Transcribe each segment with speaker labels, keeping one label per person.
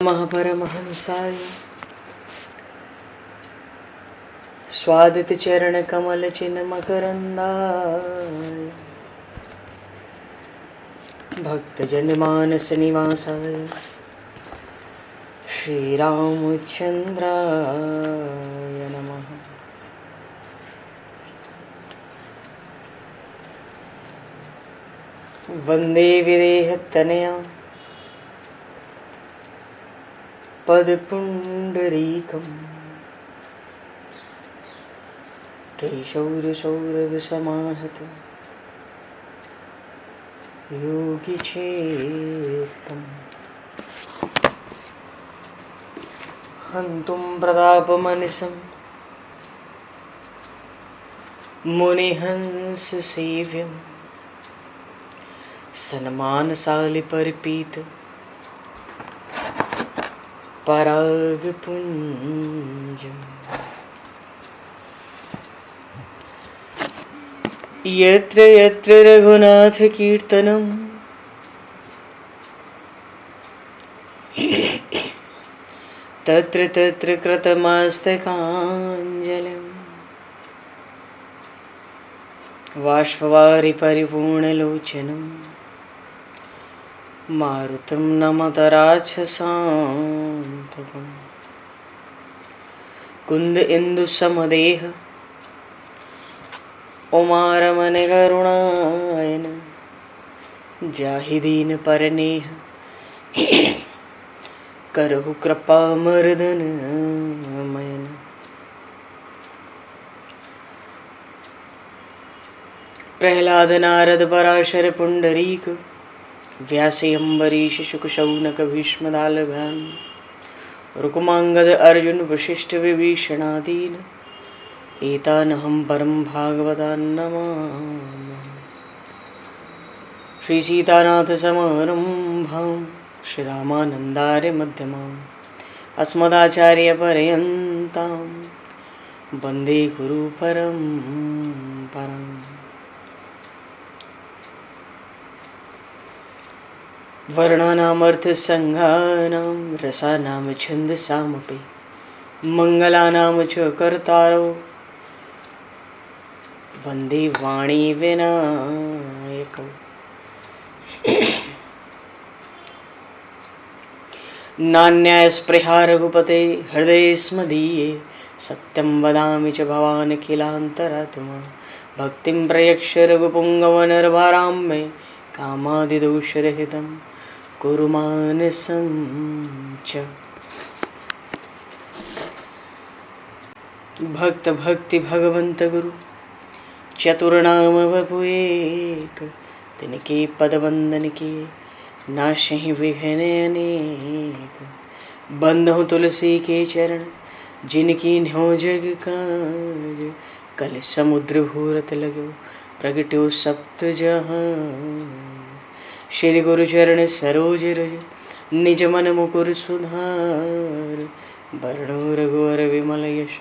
Speaker 1: महापरमहंसाय स्वादित चरण कमल चिन्ह मकरंदाय भक्तजन मानस निवासाय श्री रामचंद्राय नमः। वंदे विदेहतनया पदपुंडरीकं केशौरसौरभसमाहत योगिचेतं हन्तुं प्रतापमनिशं मुनिहंससेव्यं सन्मानशालिपरिपीत परागपुञ्जम् यत्र यत्र रघुनाथकीर्तनं तत्र तत्र कृतमस्तकाञ्जलिं बाष्पवारि परिपूर्णलोचनं मारुतं नमत राक्षसान्तकं कुन्द इंदुसमदेह उमारमण करुणायन जाहि दीन परनेह करहु कृपा मर्दन मयन। प्रहलाद नारद पराशर पुंडरीक व्यासे अम्बरीश शुक शौनक भीष्म दालभान रुक्मांगद अर्जुन वशिष्ठ विभीषणादीन एतानहं परम भागवतान् नमामि। श्री सीतानाथ समारंभां श्री रामानन्दार्य मध्यमाम् अस्मदाचार्य पर्यन्तां वन्दे गुरु परम्पराम्। वर्णानामर्थ संज्ञानां रसानां छन्दसामपि मंगलानां च कर्तारो वन्दे वाणी विनायकौ। नान्यास्पृहा रघुपते हृदये स्मदीये सत्यं वदामि च भवान् किलान्तरात्मा भक्तिं प्रयक्ष रघुपुङ्गवनर्वरां मे कामादिदोषरहितं कुरु मानसं च। भक्त भक्ति भगवंत गुरु चतुर्नाम वपु एक तिनके पद वंदन के नाशहि विघ्न अनेक। बंधु तुलसी के चरण जिनकी न्यो जग काज कल समुद्र घोरत लगो प्रगट्यो सप्त जहान। श्री गुरु चरण सरोज रज निज मन मुकुर सुधार वर्णो रघुवर विमल यश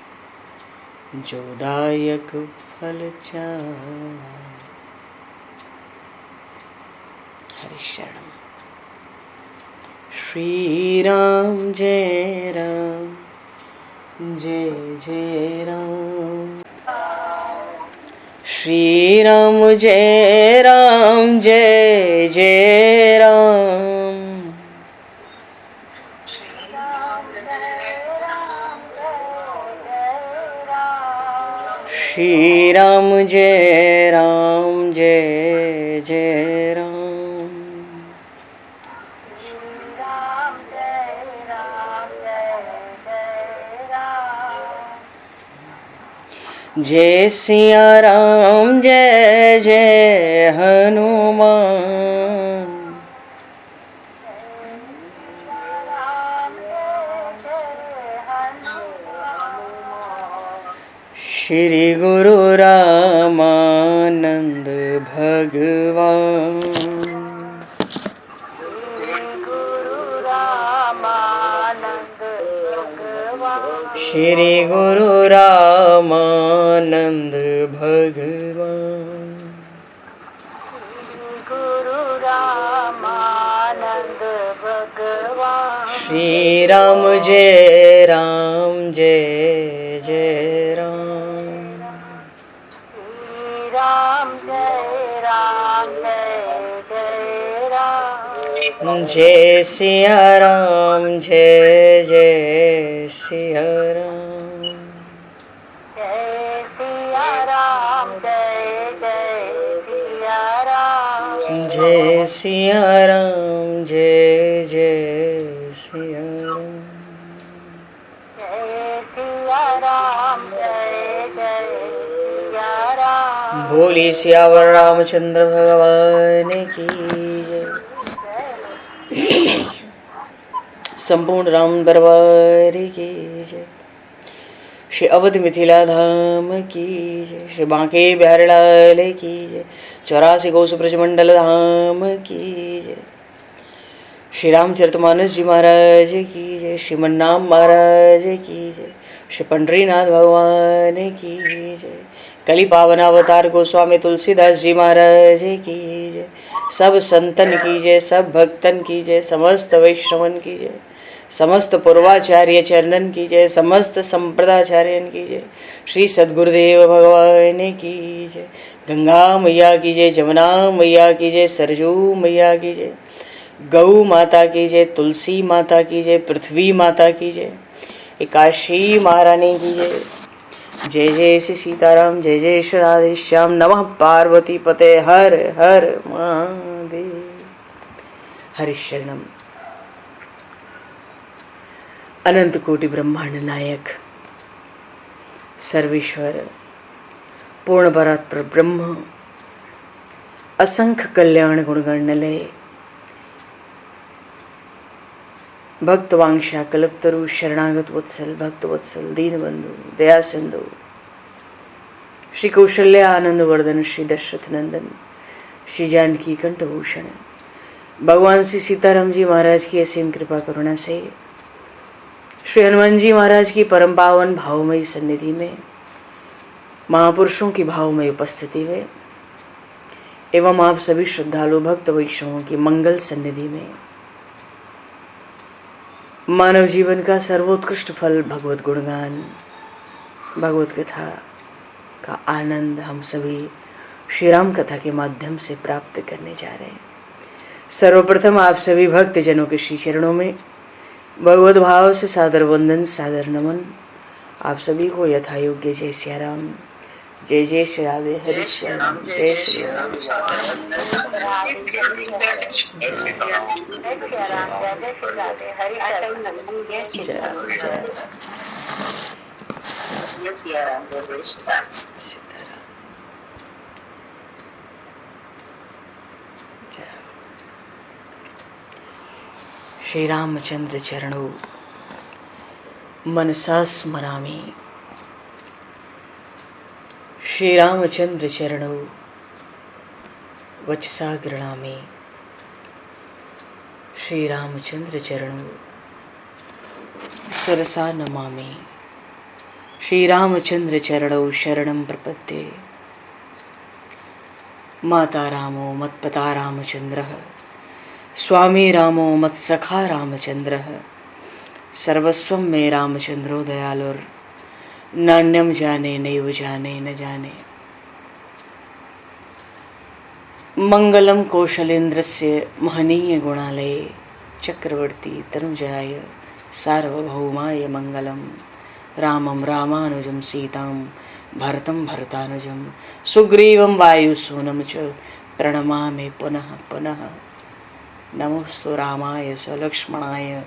Speaker 1: जोदायक फलचार। हरिशरण श्री राम जय राम जय जय राम श्री राम जय राम जय जय राम श्री राम जय राम जय जय राम जय सिया राम जय जय हनुमान श्री गुरु रामानंद भगवान श्री गुरु रामानंद भगवान श्री राम जय राम जय जय राम।
Speaker 2: श्री राम जय जय राम।
Speaker 1: जय सिया राम जय जय सिया राम।
Speaker 2: जय सिया राम जय सिया राम।
Speaker 1: जय सिया राम जय जय सिया राम।
Speaker 2: जय सिया राम जय सिया राम।
Speaker 1: बोली सियावर रामचंद्र भगवान की जय। संपूर्ण राम दरबार की जय। श्री अवध मिथिला धाम की जय। श्री बांके बिहारी लाल की जय। 84 कोस ब्रजमंडल धाम की जय। श्री रामचरितमानस जी महाराज की जय। श्रीमन्नाम महाराज की जय। श्री पंडरीनाथ भगवान की जय। कली पावन अवतार गोस्वामी तुलसीदास जी महाराज की जय। सब संतन की जय, सब भक्तन की जय, समस्त वैष्णवन की जय, समस्त पूर्वाचार्य चरणन की जय, समस्त संप्रदाचार्यन की जय। श्री सद्गुरुदेव भगवान की जय। गंगा मैया की जय, जमुना मैया की जय, सरजू मैया की जय, गौ माता की जय, तुलसी माता की जय, पृथ्वी माता की जय, एकाशी महारानी की जय। जय जय श्री सीताराम, जय जय श्री राधेश्याम। नमः पार्वती पते हर हर महादेव। हरिशरणम। अनंत कोटि ब्रह्मांड नायक सर्वेश्वर पूर्ण परात्पर ब्रह्म असंख्य कल्याण गुणगणलय भक्तवांशा कल्पतरु शरणागत वत्सल भक्तवत्सल दीनबंधु दया सिंधु श्री कौशल्य आनंद वर्धन श्री दशरथ नंदन श्री जानकी कंठभूषण भगवान श्री सीताराम जी महाराज की असीम कृपा करुणा से श्री हनुमान जी महाराज की परम पावन भावमयी सन्निधि में महापुरुषों की भावमयी उपस्थिति में एवं आप सभी श्रद्धालु भक्त वैष्णवों की मंगल सन्निधि में मानव जीवन का सर्वोत्कृष्ट फल भगवत गुणगान भगवत कथा का आनंद हम सभी श्री राम कथा के माध्यम से प्राप्त करने जा रहे हैं। सर्वप्रथम आप सभी भक्त जनों के श्री चरणों में भगवत भाव से सादर वंदन सादर नमन। आप सभी को यथा योग्य जय सिया राम, जय जय श्री राधे हरि श्याम, जय श्री राम। श्री रामचंद्र चरणों मनसा स्मरामि। श्री रामचंद्र चरणों वचसा गृणामि। श्री रामचंद्र चरणों सरसा नमामि। श्री रामचंद्र चरणों शरणं प्रपद्ये। माता रामो मत्पिता रामचंद्रः, स्वामी रामो मत्सखा रामचंद्रः, सर्वस्वं मे रामचंद्रो दयालुर, नान्यम जाने नैव जाने न जाने। मंगलम कौशलेन्द्रस्य महनीय गुणालये चक्रवर्ती तनुजाय सार्वभौमाय मंगलम। रामं रामानुजं सीतां भरतं भरतानुजं सुग्रीवं वायुसूनं च प्रणमामि पुनः पुनः। नमोस्तु रामाय सलक्ष्मणाय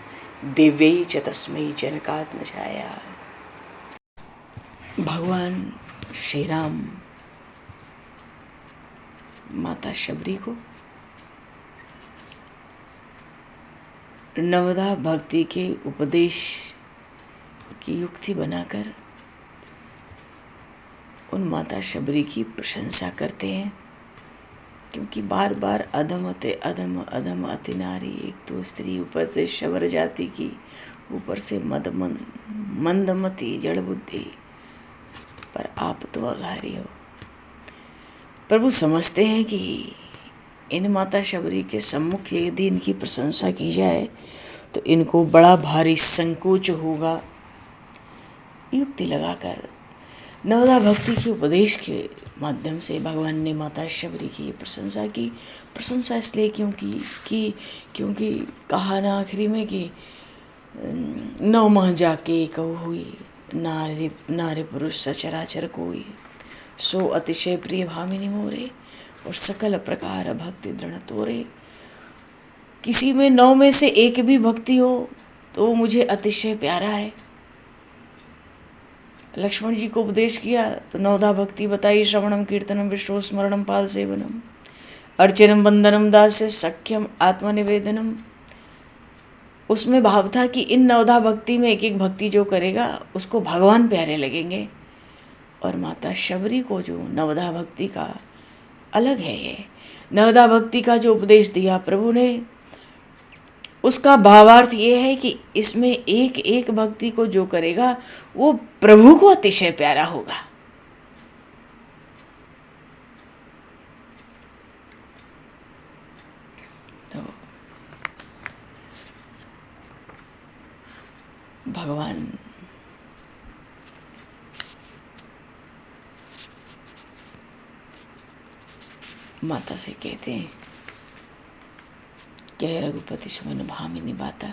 Speaker 1: दिव्यै च तस्मै जनकात्मजाय। भगवान श्री राम माता शबरी को नवदा भक्ति के उपदेश की युक्ति बनाकर उन माता शबरी की प्रशंसा करते हैं, क्योंकि बार बार अधमते अधम अधम अति नारी, एक तो स्त्री ऊपर से शबर जाति की, ऊपर से मंदमती जड़ बुद्धि, पर आप तो अघारी हो। प्रभु समझते हैं कि इन माता शबरी के सम्मुख यदि इनकी प्रशंसा की जाए तो इनको बड़ा भारी संकोच होगा। युक्ति लगाकर नवदा भक्ति के उपदेश के माध्यम से भगवान ने माता शबरी की प्रशंसा की। प्रशंसा इसलिए क्योंकि कहा ना आखिरी में कि 9 माह जाके कहू हुई नारी पुरुष सचराचर कोई, सो अतिशय प्रिय भामिनी मोरे, और सकल प्रकार भक्ति दृढ़ तोरे। किसी में 9 में से एक भी भक्ति हो तो वो मुझे अतिशय प्यारा है। लक्ष्मण जी को उपदेश किया तो 9धा भक्ति बताई, श्रवणम कीर्तनम विष्णु स्मरणम पाद सेवनम अर्चनम वंदनम दास्य सख्यम आत्मनिवेदनम। उसमें भाव था कि इन 9धा भक्ति में एक एक भक्ति जो करेगा उसको भगवान प्यारे लगेंगे। और माता शबरी को जो 9धा भक्ति का अलग है, ये 9धा भक्ति का जो उपदेश दिया प्रभु ने, उसका भावार्थ ये है कि इसमें एक एक भक्ति को जो करेगा वो प्रभु को अतिशय प्यारा होगा। तो भगवान माता से कहते हैं, कह रघुपति सुमन भामिनी बाता।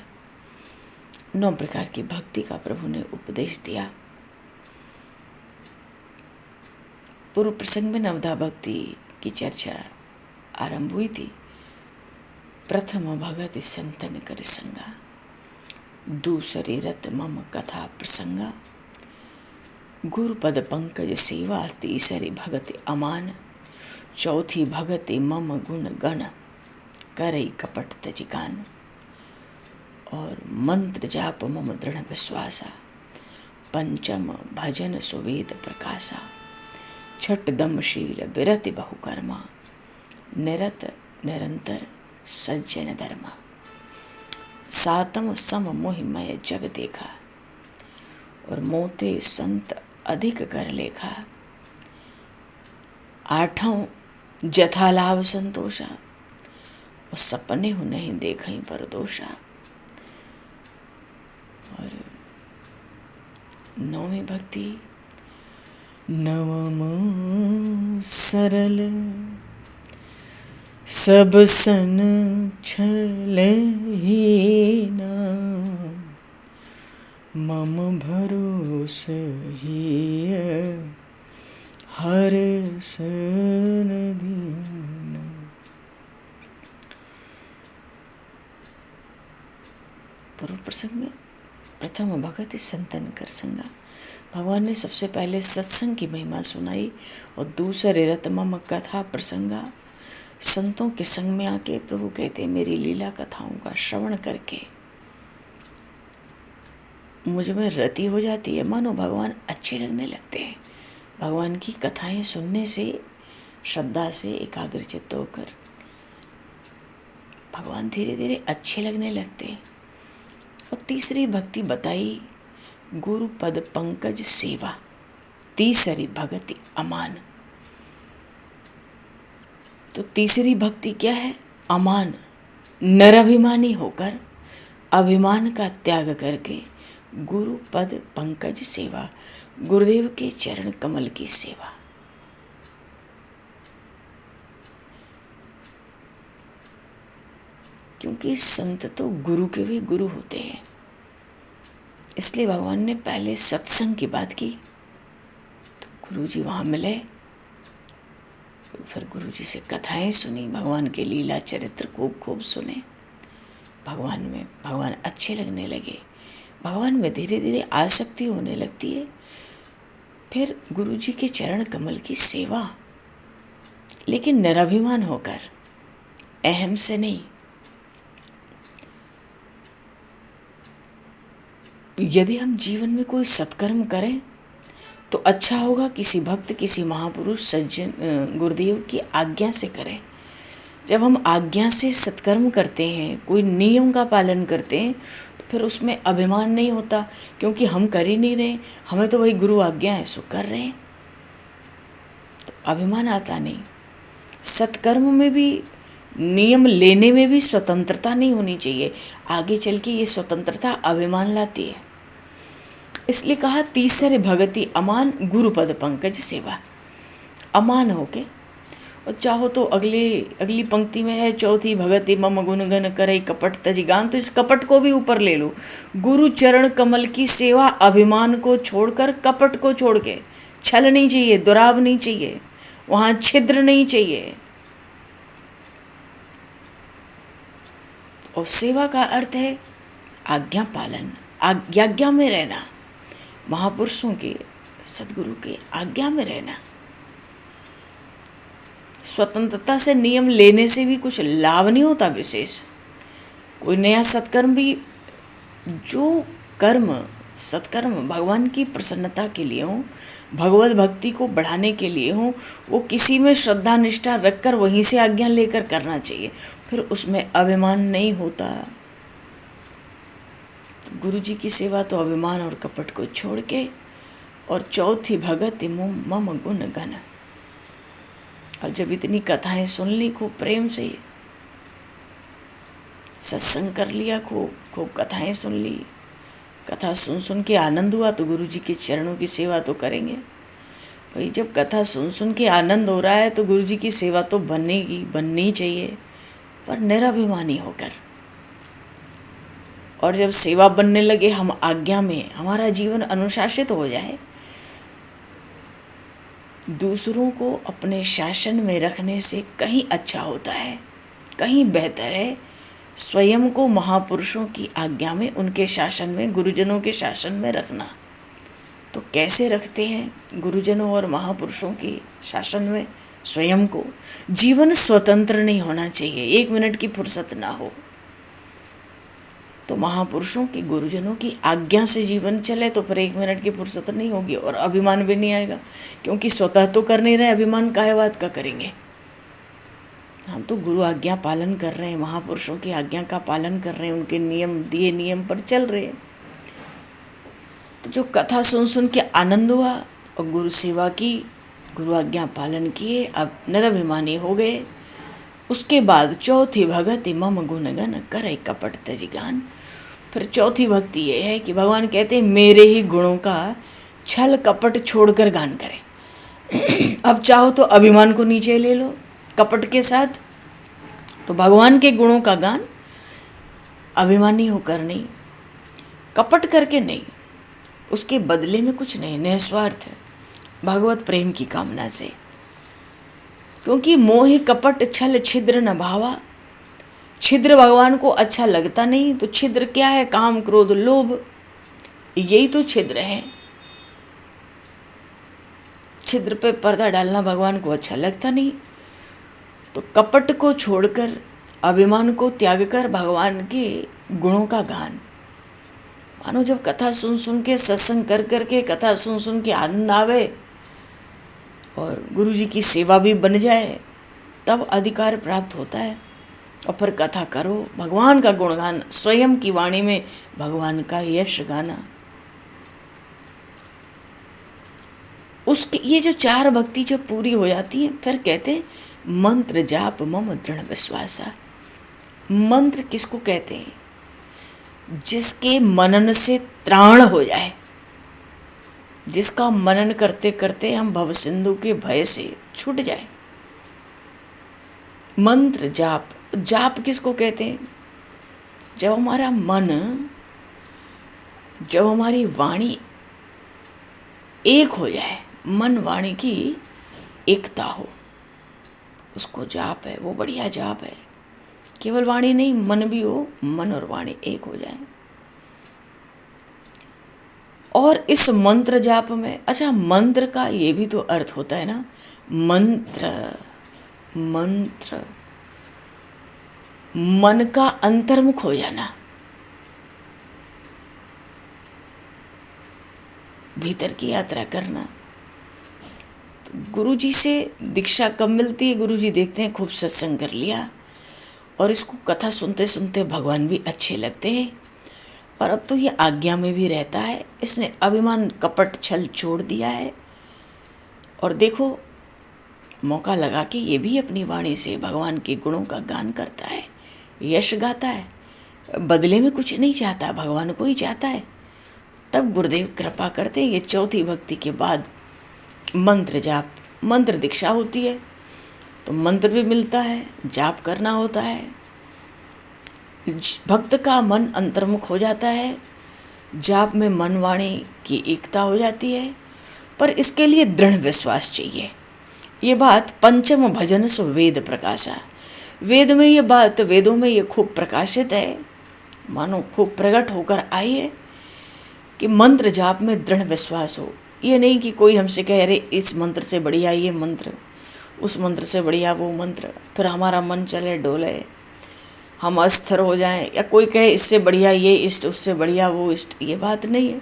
Speaker 1: 9 प्रकार की भक्ति का प्रभु ने उपदेश दिया। पूर्व प्रसंग में 9धा भक्ति की चर्चा आरंभ हुई थी। प्रथम भगत संतन कर संगा, दूसरी रत मम कथा प्रसंगा, गुरुपद पंकज सेवा, तीसरी भगति अमान, चौथी भगति मम गुण गण, करई कपट तजिकान, और मंत्र जाप मम दृढ़ विश्वासा, पंचम भजन सुवेद प्रकाशा, छठ दमशील विरति बहुकर्मा, निरत निरंतर सज्जन धर्मा, सातम सम मोहिमय जग देखा, और मोते संत अधिक कर लेखा, आठों जथा लाभ संतोषा, और सपने हो नहीं देखई पर दोषा। और 9वीं भक्ति, नवम सरल सब सन छल हीना, मम भरोस हिय हर सन दीना। पूर्व प्रसंग में प्रथम भगति संतन कर संगा, भगवान ने सबसे पहले सत्संग की महिमा सुनाई, और दूसरे रतमम कथा प्रसंगा, संतों के संग में आके प्रभु कहते मेरी लीला कथाओं का श्रवण करके मुझ में रति हो जाती है, मानो भगवान अच्छे लगने लगते हैं। भगवान की कथाएं सुनने से, श्रद्धा से एकाग्रचित्त होकर भगवान धीरे धीरे अच्छे लगने लगते हैं। और तीसरी भक्ति बताई, गुरु पद पंकज सेवा, तीसरी भक्ति अमान। तो तीसरी भक्ति क्या है? अमान, नराभिमानी होकर अभिमान का त्याग करके गुरु पद पंकज सेवा, गुरुदेव के चरण कमल की सेवा। क्योंकि संत तो गुरु के भी गुरु होते हैं, इसलिए भगवान ने पहले सत्संग की बात की। तो गुरु जी वहाँ मिले, फिर गुरु जी से कथाएं सुनी, भगवान के लीला चरित्र खूब खूब सुने। भगवान अच्छे लगने लगे, भगवान में धीरे धीरे आसक्ति होने लगती है। फिर गुरु जी के चरण कमल की सेवा, लेकिन निराभिमान होकर, अहम से नहीं। यदि हम जीवन में कोई सत्कर्म करें तो अच्छा होगा किसी भक्त, किसी महापुरुष, सज्जन, गुरुदेव की आज्ञा से करें। जब हम आज्ञा से सत्कर्म करते हैं, कोई नियम का पालन करते हैं, तो फिर उसमें अभिमान नहीं होता, क्योंकि हम कर ही नहीं रहे, हमें तो वही गुरु आज्ञा है सो कर रहे हैं, तो अभिमान आता नहीं। सत्कर्म में भी नियम लेने में भी स्वतंत्रता नहीं होनी चाहिए। आगे चल के ये स्वतंत्रता अभिमान लाती है। इसलिए कहा तीसरे भगति अमान गुरुपद पंकज सेवा। अमान होके, और चाहो तो अगली पंक्ति में है चौथी भगति मम गुण गन करई कपट तजिगान, तो इस कपट को भी ऊपर ले लो। गुरु चरण कमल की सेवा, अभिमान को छोड़कर, कपट को छोड़ के, छल नहीं चाहिए, दुराव नहीं चाहिए, वहाँ छिद्र नहीं चाहिए। और सेवा का अर्थ है आज्ञा पालन, आज्ञा में रहना, महापुरुषों के, सदगुरु के आज्ञा में रहना। स्वतंत्रता से नियम लेने से भी कुछ लाभ नहीं होता विशेष। कोई नया सत्कर्म भी, जो कर्म सत्कर्म भगवान की प्रसन्नता के लिए हो, भगवत भक्ति को बढ़ाने के लिए हो, वो किसी में श्रद्धा निष्ठा रखकर वहीं से आज्ञा लेकर करना चाहिए, फिर उसमें अभिमान नहीं होता। तो गुरु जी की सेवा तो अभिमान और कपट को छोड़ के, और चौथी भगति मम गुण गन। अब जब इतनी कथाएं सुन ली खूब प्रेम से, सत्संग कर लिया, खूब कथाएं सुन ली, कथा सुन के आनंद हुआ, तो गुरु जी के चरणों की सेवा तो करेंगे भाई। जब कथा सुन के आनंद हो रहा है तो गुरु जी की सेवा तो बननी चाहिए, पर निराभिमानी होकर। और जब सेवा बनने लगे, हम आज्ञा में, हमारा जीवन अनुशासित हो जाए, दूसरों को अपने शासन में रखने से कहीं अच्छा होता है, कहीं बेहतर है स्वयं को महापुरुषों की आज्ञा में, उनके शासन में, गुरुजनों के शासन में रखना। तो कैसे रखते हैं गुरुजनों और महापुरुषों के शासन में स्वयं को? जीवन स्वतंत्र नहीं होना चाहिए, 1 मिनट की फुर्सत ना हो। तो महापुरुषों की, गुरुजनों की आज्ञा से जीवन चले तो फिर 1 मिनट की फुर्सत नहीं होगी, और अभिमान भी नहीं आएगा, क्योंकि स्वतः तो कर नहीं रहे, अभिमान काहे बात का करेंगे। हम तो गुरु आज्ञा पालन कर रहे हैं, महापुरुषों की आज्ञा का पालन कर रहे हैं, उनके नियम, दिए नियम पर चल रहे हैं। तो जो कथा सुन के आनंद हुआ और गुरु सेवा की, गुरु आज्ञा पालन किए, अब निराभिमानी हो गए। उसके बाद चौथी भगति मम गुण गन करई कपट तजिगान। फिर चौथी भक्ति ये है कि भगवान कहते हैं मेरे ही गुणों का छल कपट छोड़कर गान करें। अब चाहो तो अभिमान को नीचे ले लो कपट के साथ, तो भगवान के गुणों का गान अभिमानी होकर नहीं, कपट करके नहीं, उसके बदले में कुछ नहीं, निस्वार्थ भगवत प्रेम की कामना से। क्योंकि मोह कपट छल छिद्र न भावा, छिद्र भगवान को अच्छा लगता नहीं। तो छिद्र क्या है? काम क्रोध लोभ, यही तो छिद्र है। छिद्र पे पर्दा डालना भगवान को अच्छा लगता नहीं। तो कपट को छोड़कर, अभिमान को त्याग कर भगवान के गुणों का गान। मानो जब कथा सुन के, सत्संग कर के, कथा सुन के आनंद आवे और गुरु जी की सेवा भी बन जाए, तब अधिकार प्राप्त होता है। और फिर कथा करो, भगवान का गुणगान, स्वयं की वाणी में भगवान का यश गाना। उसके ये जो 4 भक्ति जब पूरी हो जाती है, फिर कहते हैं मंत्र जाप मम दृढ़ विश्वासा। मंत्र किसको कहते हैं? जिसके मनन से त्राण हो जाए, जिसका मनन करते करते हम भवसिंधु के भय से छूट जाए। मंत्र जाप, जाप किसको कहते हैं? जब हमारा मन, जब हमारी वाणी एक हो जाए, मन वाणी की एकता हो, उसको जाप है। वो बढ़िया जाप है। केवल वाणी नहीं, मन भी हो, मन और वाणी एक हो जाए। और इस मंत्र जाप में, अच्छा मंत्र का ये भी तो अर्थ होता है ना, मंत्र, मंत्र मन का अंतर्मुख हो जाना, भीतर की यात्रा करना। तो गुरु जी से दीक्षा कब मिलती है? गुरु जी देखते हैं खूब सत्संग कर लिया और इसको कथा सुनते सुनते भगवान भी अच्छे लगते हैं, और अब तो ये आज्ञा में भी रहता है। इसने अभिमान कपट छल छोड़ दिया है। और देखो मौका लगा कि ये भी अपनी वाणी से भगवान के गुणों का गान करता है, यश गाता है, बदले में कुछ नहीं चाहता, भगवान को ही चाहता है। तब गुरुदेव कृपा करते हैं। ये चौथी भक्ति के बाद मंत्र जाप, मंत्र दीक्षा होती है, तो मंत्र भी मिलता है, जाप करना होता है। भक्त का मन अंतर्मुख हो जाता है, जाप में मन वाणी की एकता हो जाती है, पर इसके लिए दृढ़ विश्वास चाहिए। ये बात पंचम भजन सो वेद प्रकाशा, वेद में ये बात, वेदों में ये खूब प्रकाशित है, मानो खूब प्रकट होकर आई है कि मंत्र जाप में दृढ़ विश्वास हो। ये नहीं कि कोई हमसे कह रहे इस मंत्र से बढ़िया ये मंत्र, उस मंत्र से बढ़िया वो मंत्र, फिर हमारा मन चले डोले, हम अस्थिर हो जाएं, या कोई कहे इससे बढ़िया ये इष्ट, उससे बढ़िया वो इष्ट। ये बात नहीं है।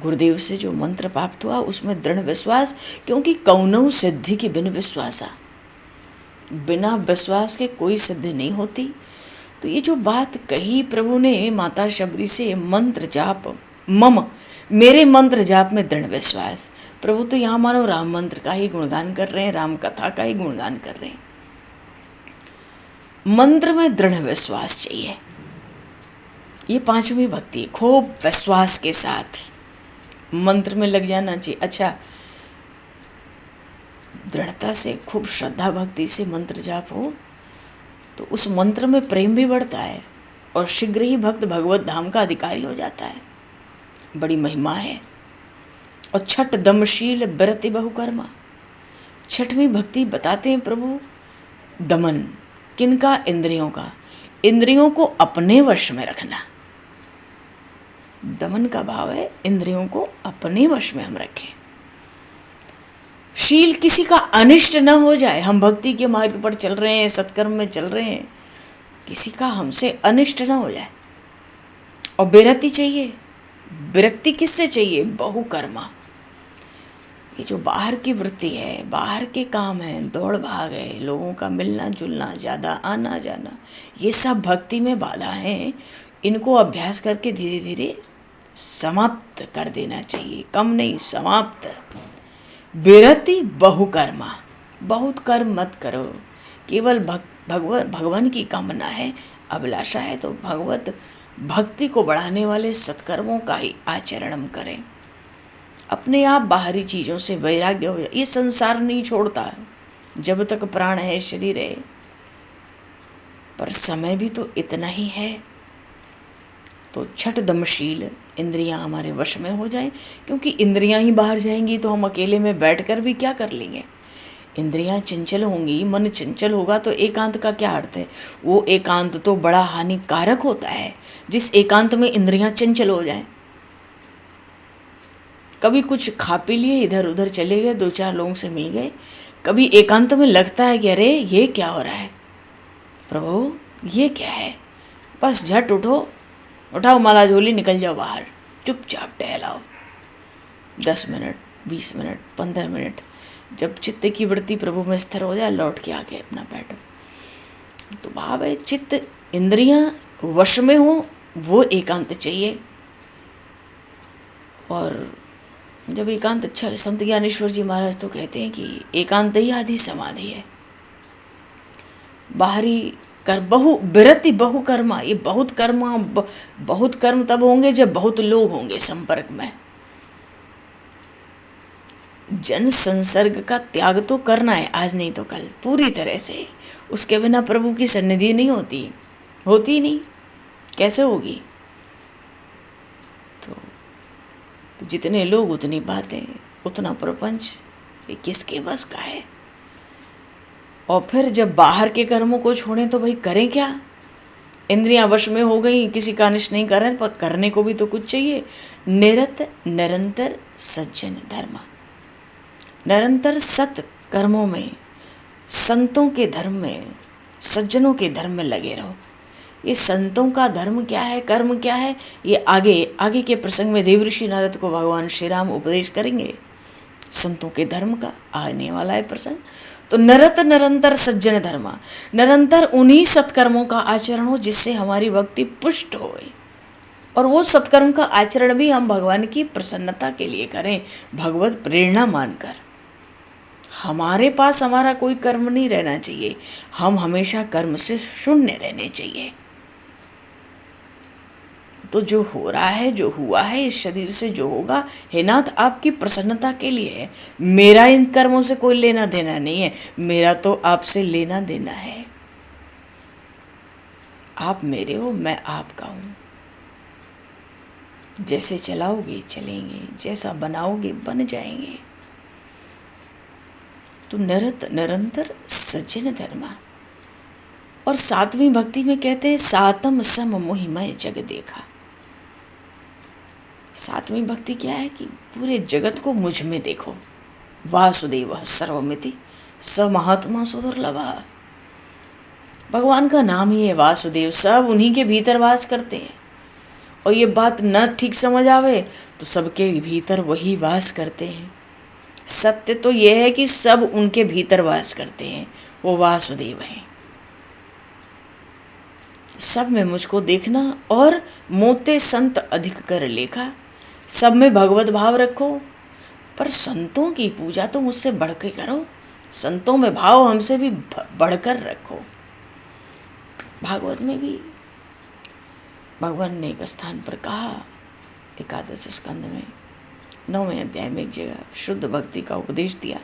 Speaker 1: गुरुदेव से जो मंत्र प्राप्त हुआ उसमें दृढ़ विश्वास, क्योंकि कौनऊ सिद्धि के बिन विश्वासा, बिना विश्वास के कोई सिद्धि नहीं होती। तो ये जो बात कही प्रभु ने माता शबरी से, मंत्र जाप मम, मेरे मंत्र जाप में दृढ़ विश्वास। प्रभु तो यहाँ मानो राम मंत्र का ही गुणगान कर रहे हैं, राम कथा का ही गुणगान कर रहे हैं। मंत्र में दृढ़ विश्वास चाहिए। ये पांचवी भक्ति, खूब विश्वास के साथ मंत्र में लग जाना चाहिए। अच्छा, दृढ़ता से, खूब श्रद्धा भक्ति से मंत्र जाप हो तो उस मंत्र में प्रेम भी बढ़ता है और शीघ्र ही भक्त भगवत धाम का अधिकारी हो जाता है। बड़ी महिमा है। और छठ दमशील व्रति बहुकर्मा, छठवीं भक्ति बताते हैं प्रभु, दमन किनका? इंद्रियों का। इंद्रियों को अपने वश में रखना, दमन का भाव है इंद्रियों को अपने वश में हम रखें। शील, किसी का अनिष्ट न हो जाए। हम भक्ति के मार्ग पर चल रहे हैं, सत्कर्म में चल रहे हैं, किसी का हमसे अनिष्ट न हो जाए। और विरति चाहिए। विरक्ति किससे चाहिए? बहुकर्मा। ये जो बाहर की वृत्ति है, बाहर के काम है, दौड़ भाग है, लोगों का मिलना जुलना, ज़्यादा आना जाना, ये सब भक्ति में बाधा हैं। इनको अभ्यास करके धीरे धीरे समाप्त कर देना चाहिए, कम नहीं, समाप्त। विरति बहुकर्मा, बहुत कर्म मत करो, केवल भगवान की कामना है, अभिलाषा है तो भगवत भक्ति को बढ़ाने वाले सत्कर्मों का ही आचरण हम करें। अपने आप बाहरी चीज़ों से वैराग्य हो जाए। ये संसार नहीं छोड़ता जब तक प्राण है, शरीर है, पर समय भी तो इतना ही है। तो छठ दमशील, इंद्रियां हमारे वश में हो जाएं, क्योंकि इंद्रियां ही बाहर जाएंगी तो हम अकेले में बैठकर भी क्या कर लेंगे। इंद्रियां चंचल होंगी, मन चंचल होगा तो एकांत का क्या अर्थ है? वो एकांत तो बड़ा हानिकारक होता है जिस एकांत में इंद्रियां चंचल हो जाएं। कभी कुछ खा पी लिए, इधर उधर चले गए, दो चार लोगों से मिल गए, कभी एकांत में लगता है कि अरे ये क्या हो रहा है, प्रभु ये क्या है, बस झट उठो, उठाओ माला झोली, निकल जाओ बाहर, चुपचाप टहलाओ 10 मिनट, 20 मिनट, 15 मिनट। जब चित्त की वृत्ति प्रभु में स्थिर हो जाए, लौट के आके अपना बैठो। तो भाव है चित्त इंद्रियां वश में हो, वो एकांत चाहिए। और जब एकांत अच्छा, संत ज्ञानेश्वर जी महाराज तो कहते हैं कि एकांत ही आधी समाधि है। बाहरी कर विरति बहुकर्मा, ये बहुत कर्म तब होंगे जब बहुत लोग होंगे संपर्क में। जन संसर्ग का त्याग तो करना है, आज नहीं तो कल, पूरी तरह से। उसके बिना प्रभु की सन्निधि नहीं होती नहीं, कैसे होगी? तो जितने लोग उतनी बातें, उतना प्रपंच, ये किसके बस का है? और फिर जब बाहर के कर्मों को छोड़ें तो भाई करें क्या? इंद्रियां वश में हो गई, किसी का अनिष्ट नहीं कर रहे, पर करने को भी तो कुछ चाहिए। निरंतर सज्जन धर्म, निरंतर सत कर्मों में, संतों के धर्म में, सज्जनों के धर्म में लगे रहो। ये संतों का धर्म क्या है, कर्म क्या है, ये आगे के प्रसंग में देवऋषि नारद को भगवान श्री राम उपदेश करेंगे। संतों के धर्म का आने वाला है प्रसंग। तो निरंतर सज्जन धर्म, निरंतर उन्हीं सत्कर्मों का आचरण हो जिससे हमारी भक्ति पुष्ट होए। और वो सत्कर्म का आचरण भी हम भगवान की प्रसन्नता के लिए करें, भगवत प्रेरणा मानकर। हमारे पास हमारा कोई कर्म नहीं रहना चाहिए, हम हमेशा कर्म से शून्य रहने चाहिए। तो जो हो रहा है, जो हुआ है, इस शरीर से जो होगा, हे नाथ आपकी प्रसन्नता के लिए है। मेरा इन कर्मों से कोई लेना देना नहीं है, मेरा तो आपसे लेना देना है। आप मेरे हो, मैं आपका हूँ। जैसे चलाओगे चलेंगे, जैसा बनाओगे बन जाएंगे। तो निरंतर सज्जन धर्मा। और 7वीं भक्ति में कहते हैं सातम सम मोहिमय जग देखा। 7वीं भक्ति क्या है कि पूरे जगत को मुझ में देखो। वासुदेव सर्वमिति स महात्मा सुदुर्लभा। भगवान का नाम ही है वासुदेव, सब उन्हीं के भीतर वास करते हैं। और ये बात न ठीक समझ आवे तो सबके भीतर वही वास करते हैं। सत्य तो यह है कि सब उनके भीतर वास करते हैं, वो वासुदेव हैं। सब में मुझको देखना और मोते संत अधिक कर लेखा। सब में भगवत भाव रखो, पर संतों की पूजा तो मुझसे बढ़ के करो। संतों में भाव हमसे भी बढ़कर रखो। भागवत में भी भगवान ने एक स्थान पर कहा, एकादश स्कंद में 9वें अध्याय में एक जगह शुद्ध भक्ति का उपदेश दिया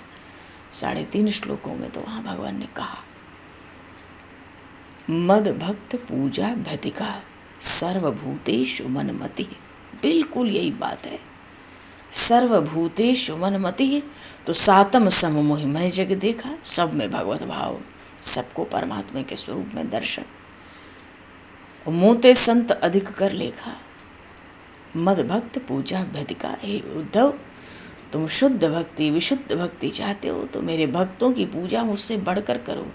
Speaker 1: 3.5 श्लोकों में। तो वहाँ भगवान ने कहा, मद भक्त पूजा भतिका सर्वभूतेषु मनमति। बिल्कुल यही बात है, सर्वभूतेषु मनमति। तो सातम सम मोहिमय जग देखा, सब में भगवत भाव, सबको परमात्मा के स्वरूप में दर्शन। और मोते संत अधिक कर लेखा, मद भक्त पूजा भतिका। हे उद्धव, तुम शुद्ध भक्ति विशुद्ध भक्ति चाहते हो तो मेरे भक्तों की पूजा मुझसे बढ़कर करो,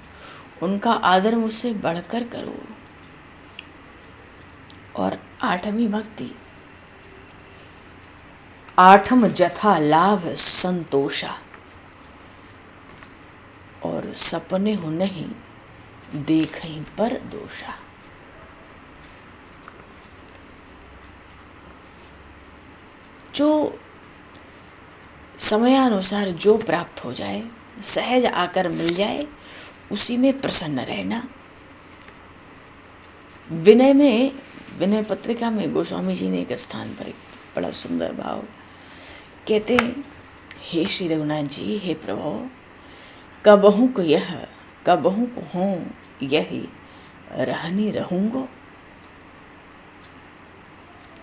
Speaker 1: उनका आदर मुझसे बढ़कर करो। और 8वीं भक्ति, आठम जथा लाभ संतोषा। और सपने हो नहीं देखहीं पर दोषा। जो समयानुसार जो प्राप्त हो जाए, सहज आकर मिल जाए, उसी में प्रसन्न रहना। विनय में, विनय पत्रिका में गोस्वामी जी ने एक स्थान पर एक बड़ा सुंदर भाव कहते हैं, हे श्री रघुनाथ जी, हे प्रभु, कबहू को यह कबहू को हूँ यही रहनी रहूँगो।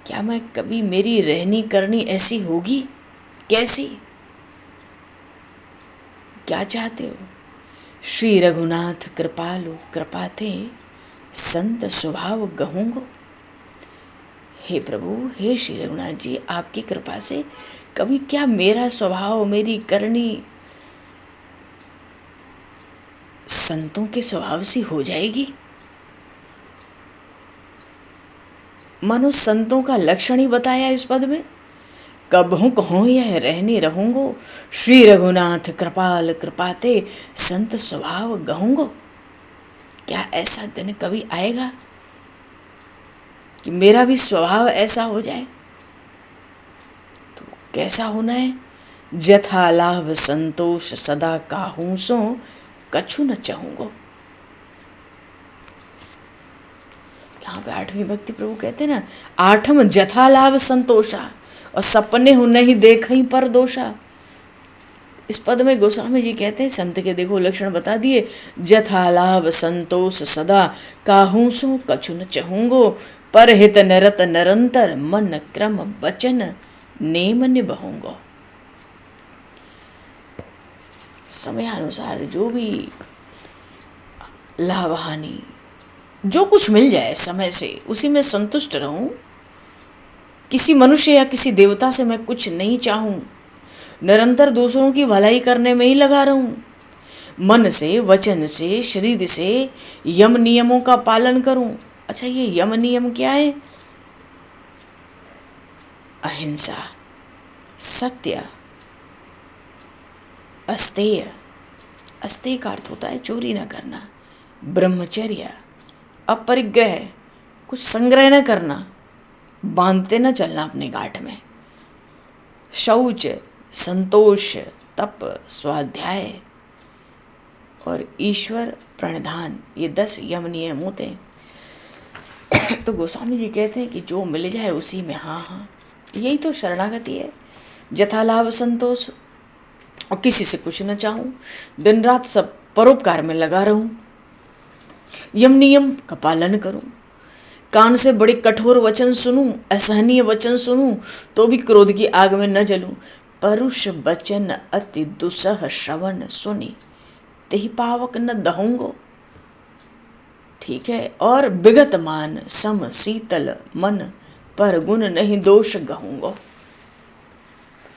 Speaker 1: क्या मैं कभी, मेरी रहनी करनी ऐसी होगी? कैसी? क्या चाहते हो? श्री रघुनाथ कृपालु कृपाते संत स्वभाव गहूँगो। हे प्रभु, हे श्री रघुनाथ जी, आपकी कृपा से कभी क्या मेरा स्वभाव, मेरी करनी संतों के स्वभाव सी हो जाएगी? मनो संतों का लक्षण ही बताया इस पद में, कबहू कहूँ यह रहने रहूँगो, श्री रघुनाथ कृपाल कृपाते संत स्वभाव गहूँगो। क्या ऐसा दिन कभी आएगा कि मेरा भी स्वभाव ऐसा हो जाए? तो कैसा होना है? जथा लाभ संतोष सदा काहू सो कछु न चाहूँगो। यहाँ पे 8वीं भक्ति प्रभु कहते हैं ना, आठम जथा लाभ संतोषा, और सपने हो नहीं देखहीं पर दोषा। इस पद में गोस्वामी जी कहते हैं, संत के देखो लक्षण बता दिए, जथा लाभ संतोष सदा काहू सो कछु न चाहूँगो, पर हित निरत निरंतर मन क्रम वचन नेम निभाऊंगो। समयानुसार जो भी लाभ हानि जो कुछ मिल जाए समय से, उसी में संतुष्ट रहूं। किसी मनुष्य या किसी देवता से मैं कुछ नहीं चाहूं, निरंतर दूसरों की भलाई करने में ही लगा रहूं। मन से, वचन से, शरीर से यम नियमों का पालन करूं। अच्छा, ये यम नियम क्या है? अहिंसा, सत्य, अस्तेय, अस्तेय का अर्थ होता है चोरी न करना, ब्रह्मचर्य, अपरिग्रह, कुछ संग्रह न करना, बांधते न चलना अपने गांठ में, शौच, संतोष, तप, स्वाध्याय और ईश्वर प्रणिधान, ये 10 यम नियम होते हैं। तो गोस्वामी जी कहते हैं कि जो मिल जाए उसी में हाँ हाँ, यही तो शरणागति है। जथा लाभ संतोष, और किसी से कुछ न चाहूँ, दिन रात सब परोपकार में लगा रहूं, यम नियम का पालन करूं, कान से बड़े कठोर वचन सुनूं, असहनीय वचन सुनूं तो भी क्रोध की आग में न जलूं, परुष वचन अति दुसह श्रवण सुनी, तेहि पावक न दहूंगो। ठीक है। और विगत मान सम शीतल मन, पर गुण नहीं दोष गहूंगो।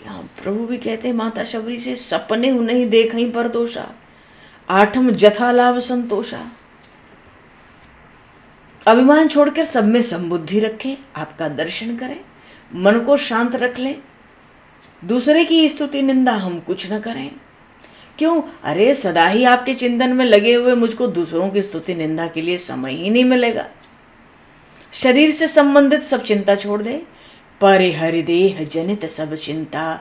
Speaker 1: यहाँ प्रभु भी कहते हैं माता शबरी से, सपने हूं नहीं देखहीं पर दोषा, आठम जथा लाभ संतोषा। अभिमान छोड़कर सब में समबुद्धि रखें, आपका दर्शन करें, मन को शांत रख लें, दूसरे की स्तुति निंदा हम कुछ न करें। क्यों? अरे सदा ही आपके चिंतन में लगे हुए मुझको दूसरों की स्तुति निंदा के लिए समय ही नहीं मिलेगा। शरीर से संबंधित सब चिंता छोड़ दे, परिहर देह जनित सब चिंता,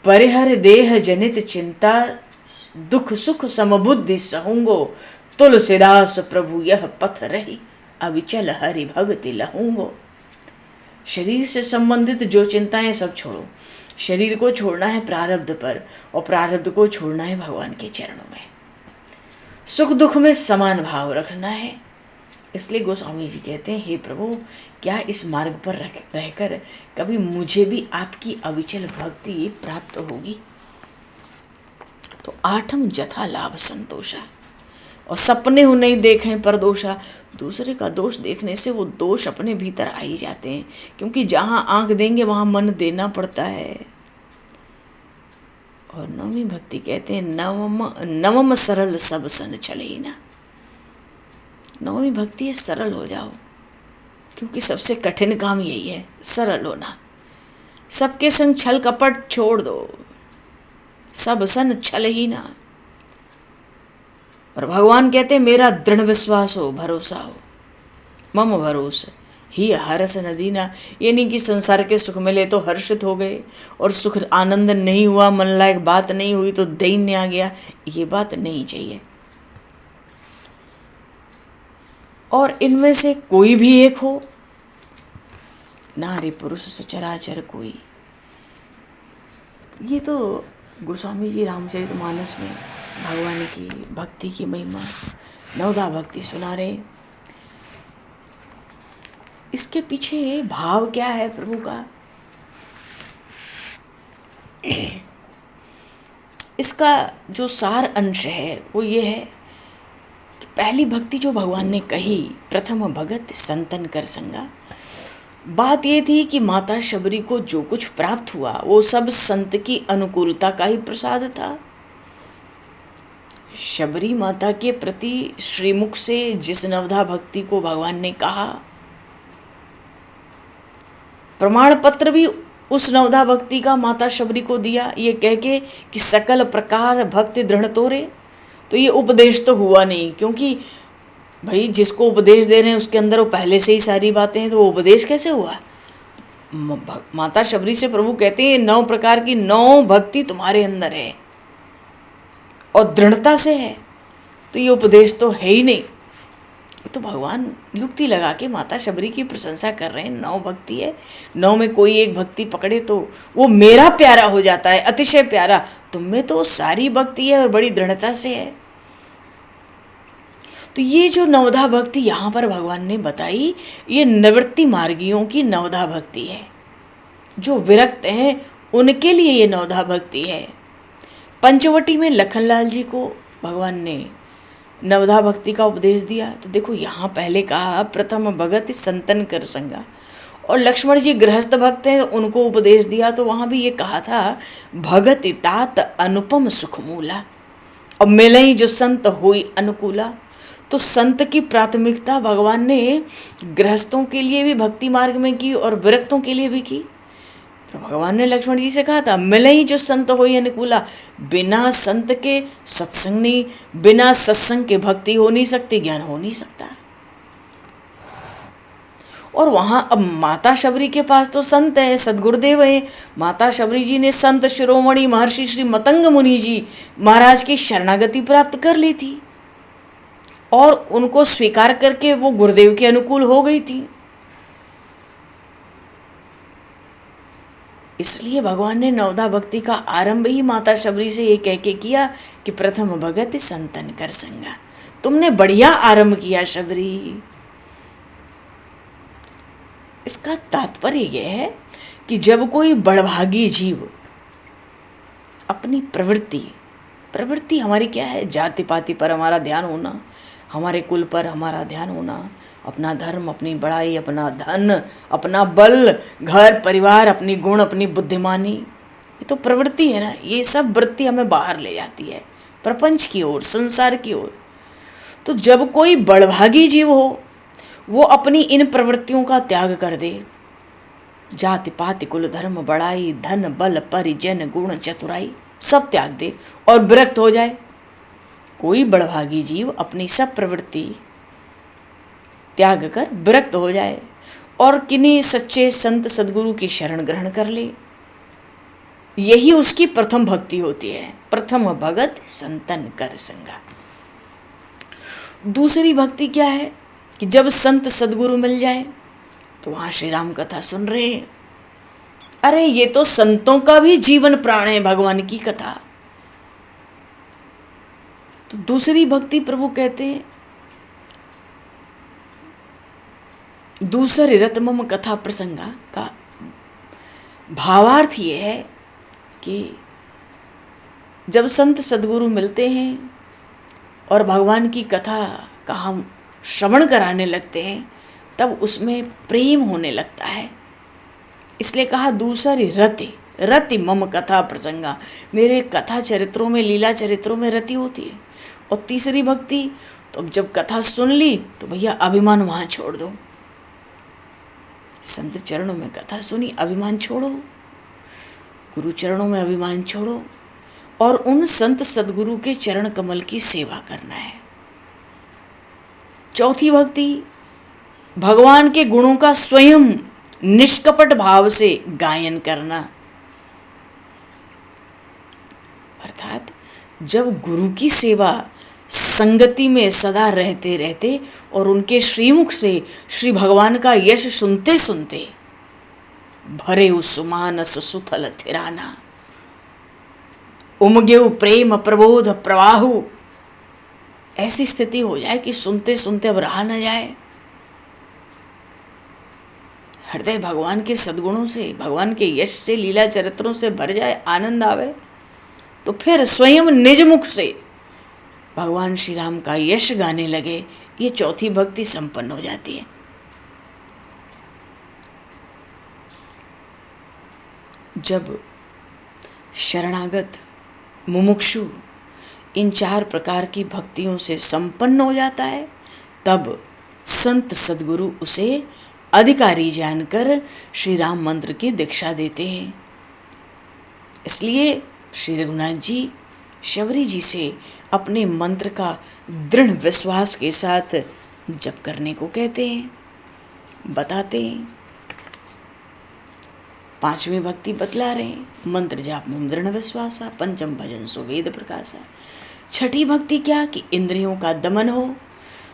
Speaker 1: परिहर देह जनित चिंता, दुख सुख समबुद्धि सहूंगो, तुलसीदास प्रभु यह पथ रही, अविचल हरि भक्ति लहूंगो। शरीर से संबंधित जो चिंताएं सब छोड़ो। शरीर को छोड़ना है प्रारब्ध पर, और प्रारब्ध को छोड़ना है भगवान के चरणों में। सुख दुख में समान भाव रखना है। इसलिए गोस्वामी जी कहते हैं, हे प्रभु, क्या इस मार्ग पर रहकर कभी मुझे भी आपकी अविचल भक्ति प्राप्त होगी? तो आठम जथा लाभ संतोषा, और सपने हो नहीं देखें पर दोषा। दूसरे का दोष देखने से वो दोष अपने भीतर आ ही जाते हैं, क्योंकि जहाँ आंख देंगे वहाँ मन देना पड़ता है। और नवमी भक्ति कहते हैं, नवम सरल सब सन चले ही ना। नवमी भक्ति है सरल हो जाओ, क्योंकि सबसे कठिन काम यही है, सरल होना। सबके संग छल कपट छोड़ दो, सब सन छल ही ना। और भगवान कहते हैं, मेरा दृढ़ विश्वास हो, भरोसा हो, मम भरोसा ही हर्ष नदीना। ये नहीं कि संसार के सुख मिले तो हर्षित हो गए, और सुख आनंद नहीं हुआ, मन लायक बात नहीं हुई तो दैन्य आ गया। ये बात नहीं चाहिए। और इनमें से कोई भी एक हो, नारी पुरुष सचराचर कोई। ये तो गोस्वामी जी रामचरितमानस में भगवान की भक्ति की महिमा, नवदा भक्ति सुना रहे। इसके पीछे भाव क्या है प्रभु का? इसका जो सार अंश है वो ये है कि पहली भक्ति जो भगवान ने कही, प्रथम भगत संतन कर संगा। बात ये थी कि माता शबरी को जो कुछ प्राप्त हुआ वो सब संत की अनुकूलता का ही प्रसाद था। शबरी माता के प्रति श्रीमुख से जिस नवधा भक्ति को भगवान ने कहा, प्रमाण पत्र भी उस नवधा भक्ति का माता शबरी को दिया, ये कह के कि सकल प्रकार भक्ति दृढ़ तोरे। तो ये उपदेश तो हुआ नहीं, क्योंकि भाई जिसको उपदेश दे रहे हैं उसके अंदर वो पहले से ही सारी बातें हैं, तो वो उपदेश कैसे हुआ? माता शबरी से प्रभु कहते हैं 9 प्रकार की 9 भक्ति तुम्हारे अंदर है और दृढ़ता से है, तो ये उपदेश तो है ही नहीं। ये तो भगवान युक्ति लगा के माता शबरी की प्रशंसा कर रहे हैं। 9 भक्ति है, 9 में कोई एक भक्ति पकड़े तो वो मेरा प्यारा हो जाता है, अतिशय प्यारा। तुम में तो सारी भक्ति है और बड़ी दृढ़ता से है। तो ये जो नवधा भक्ति यहाँ पर भगवान ने बताई, ये निवृत्ति मार्गियों की नवधा भक्ति है। जो विरक्त हैं उनके लिए ये नवधा भक्ति है। पंचवटी में लखनलाल जी को भगवान ने नवधा भक्ति का उपदेश दिया। तो देखो यहाँ पहले कहा प्रथम भगत संतन कर संगा, और लक्ष्मण जी गृहस्थ भक्त हैं, उनको उपदेश दिया तो वहाँ भी ये कहा था भगत तात अनुपम सुखमूला, और मिले ही जो संत हुई अनुकूला। तो संत की प्राथमिकता भगवान ने गृहस्थों के लिए भी भक्ति मार्ग में की और विरक्तों के लिए भी की। तो भगवान ने लक्ष्मण जी से कहा था मिले ही जो संत हो अनुकूला। बिना संत के सत्संग नहीं, बिना सत्संग के भक्ति हो नहीं सकती, ज्ञान हो नहीं सकता। और वहाँ अब माता शबरी के पास तो संत है, सदगुरुदेव है। माता शबरी जी ने संत शिरोमणि महर्षि श्री मतंग मुनि जी महाराज की शरणागति प्राप्त कर ली थी और उनको स्वीकार करके वो गुरुदेव के अनुकूल हो गई थी। इसलिए भगवान ने नवदा भक्ति का आरंभ ही माता शबरी से ये कह के किया कि प्रथम भगत संतन कर संगा। तुमने बढ़िया आरंभ किया शबरी। इसका तात्पर्य यह है कि जब कोई बड़भागी जीव अपनी प्रवृत्ति हमारी क्या है, जाति पाति पर हमारा ध्यान होना, हमारे कुल पर हमारा ध्यान होना, अपना धर्म, अपनी बड़ाई, अपना धन, अपना बल, घर परिवार, अपनी गुण, अपनी बुद्धिमानी, ये तो प्रवृत्ति है ना। ये सब वृत्ति हमें बाहर ले जाती है प्रपंच की ओर, संसार की ओर। तो जब कोई बड़भागी जीव हो वो अपनी इन प्रवृत्तियों का त्याग कर दे, जाति पाति कुल धर्म बड़ाई धन बल परिजन गुण चतुराई सब त्याग दे और विरक्त हो जाए। कोई बड़भागी जीव अपनी सब प्रवृत्ति त्याग कर विरक्त हो जाए और किन्हीं सच्चे संत सदगुरु की शरण ग्रहण कर ले, यही उसकी प्रथम भक्ति होती है। प्रथम भगत संतन कर संगा। दूसरी भक्ति क्या है कि जब संत सदगुरु मिल जाए तो वहां श्री राम कथा सुन रहे हैं, अरे ये तो संतों का भी जीवन प्राण है भगवान की कथा। तो दूसरी भक्ति प्रभु कहते हैं, दूसरे रत मम कथा प्रसंगा का भावार्थ ये है कि जब संत सदगुरु मिलते हैं और भगवान की कथा का हम श्रवण कराने लगते हैं तब उसमें प्रेम होने लगता है। इसलिए कहा दूसरी रति मम कथा प्रसंगा, मेरे कथा चरित्रों में, लीला चरित्रों में रति होती है। और तीसरी भक्ति तो अब जब कथा सुन ली तो भैया अभिमान वहाँ छोड़ दो। संत चरणों में कथा सुनी, अभिमान छोड़ो, गुरु चरणों में अभिमान छोड़ो और उन संत सदगुरु के चरण कमल की सेवा करना है। चौथी भक्ति भगवान के गुणों का स्वयं निष्कपट भाव से गायन करना। अर्थात जब गुरु की सेवा संगति में सदा रहते रहते और उनके श्रीमुख से श्री भगवान का यश सुनते सुनते भरे सुमानस सुथल थिराना, उमग्यु प्रेम प्रबोध प्रवाहु, ऐसी स्थिति हो जाए कि सुनते सुनते अब रहा न जाए। हृदय भगवान के सद्गुणों से, भगवान के यश से, लीला चरित्रों से भर जाए, आनंद आवे, तो फिर स्वयं निज मुख से भगवान श्री राम का यश गाने लगे। ये चौथी भक्ति संपन्न हो जाती है। जब शरणागत मुमुक्षु इन चार प्रकार की भक्तियों से संपन्न हो जाता है तब संत सदगुरु उसे अधिकारी जानकर श्री राम मंत्र की दीक्षा देते हैं। इसलिए श्री रघुनाथ जी शबरी जी से अपने मंत्र का दृढ़ विश्वास के साथ जप करने को कहते हैं, बताते हैं। पांचवी भक्ति बतला रहे हैं, मंत्र जाप मुम दृढ़ विश्वासा, पंचम भजन सो वेद प्रकाशा। छठी भक्ति क्या कि इंद्रियों का दमन हो,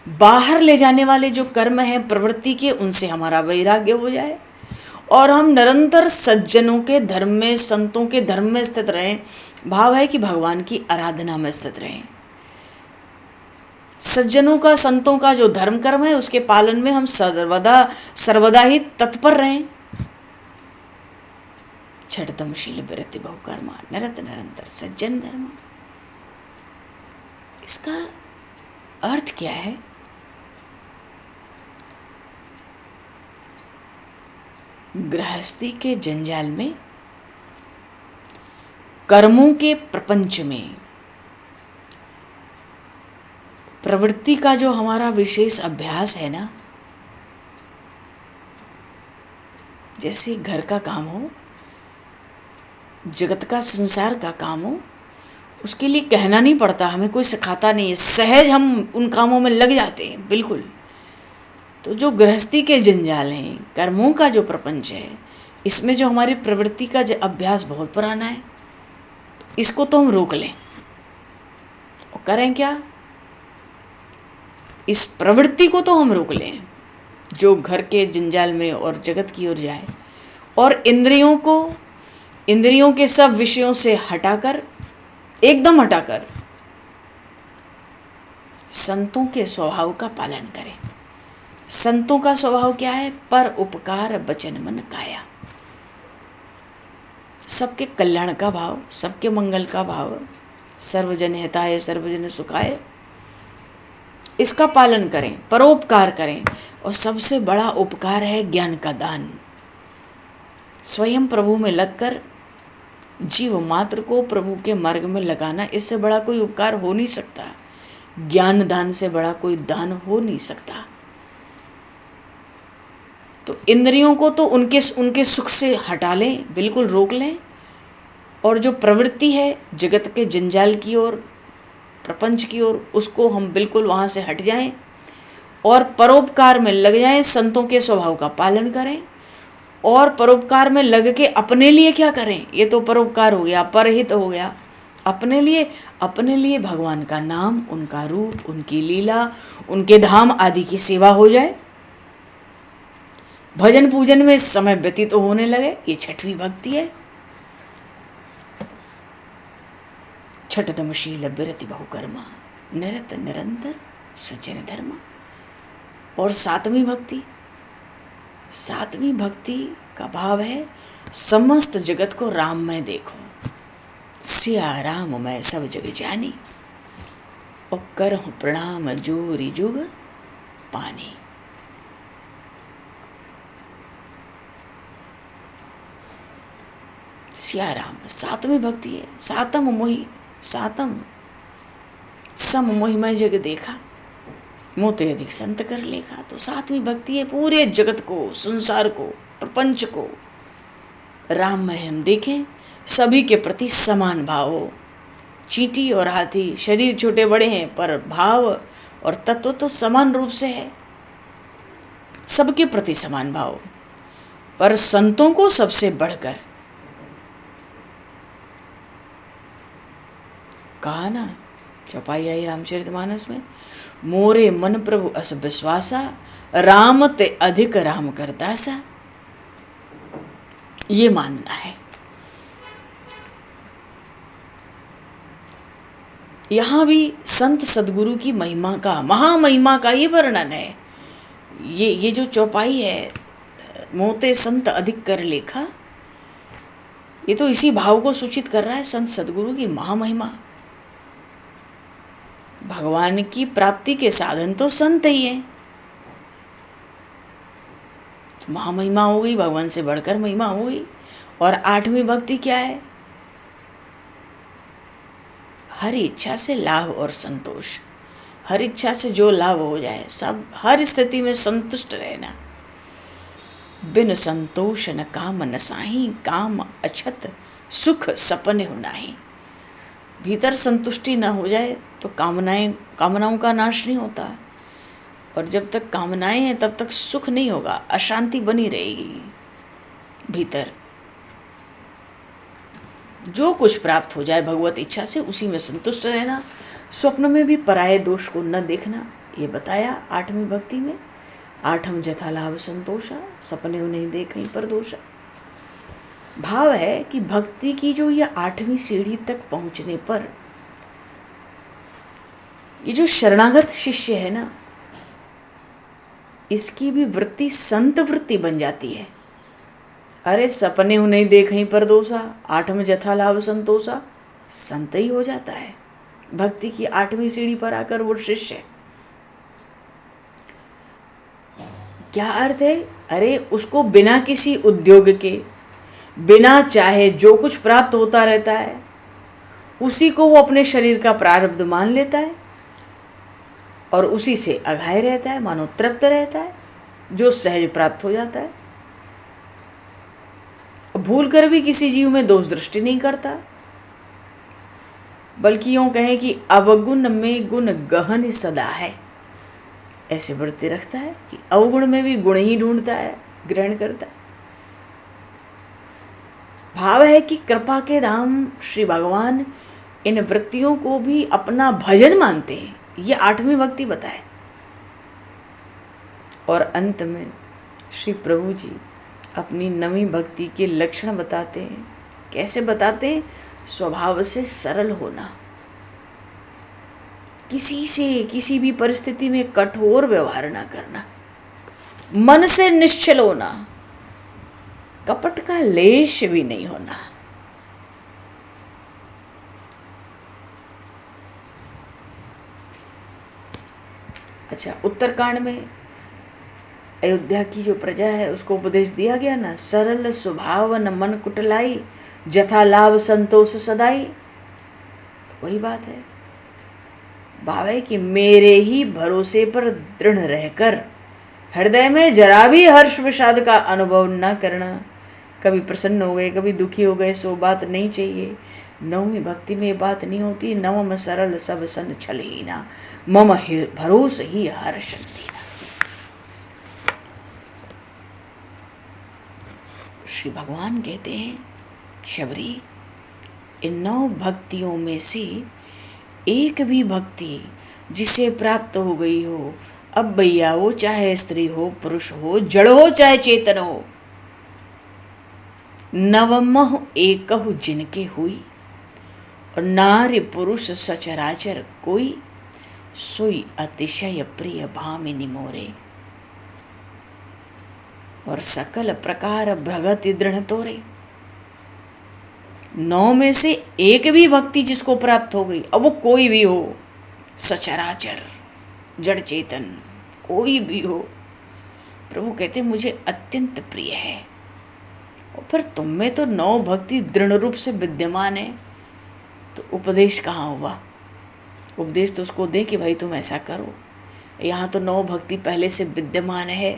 Speaker 1: बाहर ले जाने वाले जो कर्म हैं प्रवृत्ति के उनसे हमारा वैराग्य हो जाए और हम निरंतर सज्जनों के धर्म में, संतों के धर्म में स्थित रहें। भाव है कि भगवान की आराधना में स्थित रहें। सज्जनों का, संतों का जो धर्म कर्म है उसके पालन में हम सर्वदा ही तत्पर रहें। छठतम शील विरति बहुकर्मा, निरंतर सज्जन धर्म। इसका अर्थ क्या है? गृहस्थी के जंजाल में, कर्मों के प्रपंच में, प्रवृत्ति का जो हमारा विशेष अभ्यास है ना, जैसे घर का काम हो, जगत का संसार का काम हो, उसके लिए कहना नहीं पड़ता, हमें कोई सिखाता नहीं है, सहज हम उन कामों में लग जाते हैं। बिल्कुल
Speaker 3: तो जो गृहस्थी के जंजाल हैं, कर्मों का जो प्रपंच है, इसमें जो हमारी प्रवृत्ति का जो अभ्यास बहुत पुराना है, इसको तो हम रोक लें और करें क्या, इस प्रवृत्ति को तो हम रोक लें जो घर के जंजाल में और जगत की ओर जाए, और इंद्रियों को, इंद्रियों के सब विषयों से हटाकर, एकदम हटाकर संतों के स्वभाव का पालन करें। संतों का स्वभाव क्या है? पर उपकार वचन मन काया। सबके कल्याण का भाव, सबके मंगल का भाव, सर्वजन हिताय सर्वजन सुखाय, इसका पालन करें, परोपकार करें। और सबसे बड़ा उपकार है ज्ञान का दान। स्वयं प्रभु में लगकर जीव मात्र को प्रभु के मार्ग में लगाना, इससे बड़ा कोई उपकार हो नहीं सकता। ज्ञान दान से बड़ा कोई दान हो नहीं सकता। तो इंद्रियों को तो उनके सुख से हटा लें, बिल्कुल रोक लें, और जो प्रवृत्ति है जगत के जंजाल की ओर, प्रपंच की ओर, उसको हम बिल्कुल वहाँ से हट जाएं और परोपकार में लग जाएं। संतों के स्वभाव का पालन करें और परोपकार में लग के अपने लिए क्या करें? ये तो परोपकार हो गया, परहित हो गया। अपने लिए भगवान का नाम, उनका रूप, उनकी लीला, उनके धाम आदि की सेवा हो जाए। भजन पूजन में समय व्यतीत तो होने लगे। ये छठवीं भक्ति है। छठदमशील विरति बहुकर्मा, निरत निरंतर सज्जन धर्मा। और सातवीं भक्ति का भाव है समस्त जगत को राम में देखो, सिया राम मैं सब जग जानी, और करहु प्रणाम जोरी जुग पानी। सिया राम सातवीं भक्ति है। सातम मोहि, सातम सम मोहि मैं जग देखा, मोते अधिक संत कर लेखा। तो सातवीं भक्ति है पूरे जगत को, संसार को, प्रपंच को राम में हम देखें, सभी के प्रति समान भाव हो। चींटी और हाथी शरीर छोटे बड़े हैं, पर भाव और तत्व तो समान रूप से है, सबके प्रति समान भाव। पर संतों को सबसे बढ़कर कहा ना, चौपाई आई रामचरितमानस में, मोरे मन प्रभु अस विश्वासा, राम ते अधिक राम कर दासा। ये मानना है। यहाँ भी संत सदगुरु की महिमा का, महामहिमा का ये वर्णन है। ये जो चौपाई है, मोते संत अधिक कर लेखा, ये तो इसी भाव को सूचित कर रहा है, संत सदगुरु की महामहिमा। भगवान की प्राप्ति के साधन तो संत ही हैं। तो महामहिमा हो गई, भगवान से बढ़कर महिमा हो गई। और आठवीं भक्ति क्या है? हर इच्छा से लाभ और संतोष। हर इच्छा से जो लाभ हो जाए, सब हर स्थिति में संतुष्ट रहना। बिन संतोष न काम न साही, काम अछत सुख सपने हो नाही। भीतर संतुष्टि न हो जाए तो कामनाओं का नाश नहीं होता, और जब तक कामनाएं हैं तब तक सुख नहीं होगा, अशांति बनी रहेगी भीतर। जो कुछ प्राप्त हो जाए भगवत इच्छा से, उसी में संतुष्ट रहना। स्वप्न में भी पराये दोष को न देखना, ये बताया आठवीं भक्ति में। आठम जथा लाभ संतोषा, सपने नहीं देखहीं पर दोषा। भाव है कि भक्ति की जो ये आठवीं सीढ़ी तक पहुंचने पर ये जो शरणागत शिष्य है ना, इसकी भी वृत्ति संत वृत्ति बन जाती है। अरे सपने नहीं देखहीं पर दोषा, आठम जथा लाभ संतोषा, संत ही हो जाता है भक्ति की आठवीं सीढ़ी पर आकर वो शिष्य। क्या अर्थ है? अरे उसको बिना किसी उद्योग के, बिना चाहे जो कुछ प्राप्त होता रहता है, उसी को वो अपने शरीर का प्रारब्ध मान लेता है और उसी से अघाय रहता है, मानो तृप्त रहता है, जो सहज प्राप्त हो जाता है। भूल कर भी किसी जीव में दोष दृष्टि नहीं करता, बल्कि यूँ कहें कि अवगुण में गुण गहन सदा है, ऐसे वृत्ति रखता है कि अवगुण में भी गुण ही ढूंढता है, ग्रहण करता है। भाव है कि कृपा के धाम श्री भगवान इन वृत्तियों को भी अपना भजन मानते हैं। ये 8वीं भक्ति बताए। और अंत में श्री प्रभु जी अपनी 9वीं भक्ति के लक्षण बताते हैं। कैसे बताते हैं? स्वभाव से सरल होना, किसी से किसी भी परिस्थिति में कठोर व्यवहार ना करना, मन से निश्चल होना, कपट का लेश भी नहीं होना। अच्छा, उत्तरकांड में अयोध्या की जो प्रजा है उसको उपदेश दिया गया ना, सरल स्वभाव न मन कुटलाई, जथा लाभ संतोष सदाई। वही बात है। भाव है कि मेरे ही भरोसे पर दृढ़ रहकर हृदय में जरा भी हर्ष विषाद का अनुभव न करना। कभी प्रसन्न हो गए, कभी दुखी हो गए, सो बात नहीं चाहिए। 9वीं भक्ति में ये बात नहीं होती। नवम सरल सब सन छलहीना, मम भरोस ही हर्ष दीना। श्री भगवान कहते हैं, शबरी, इन 9 भक्तियों में से एक भी भक्ति जिसे प्राप्त हो गई हो, अब भैया वो चाहे स्त्री हो, पुरुष हो, जड़ हो चाहे चेतन हो, नवमह एकहु जिनके हुई, और नारी पुरुष सचराचर कोई, सोई अतिशय प्रिय भामिनी मोरे, और सकल प्रकार भगति दृढ़ तोरे। 9 में से एक भी भक्ति जिसको प्राप्त हो गई, अब वो कोई भी हो, सचराचर, जड़ चेतन, कोई भी हो, प्रभु कहते मुझे अत्यंत प्रिय है। और फिर तुम में तो 9 भक्ति दृढ़ रूप से विद्यमान है, तो उपदेश कहाँ हुआ? उपदेश तो उसको दे कि भाई तुम ऐसा करो। यहाँ तो 9 भक्ति पहले से विद्यमान है।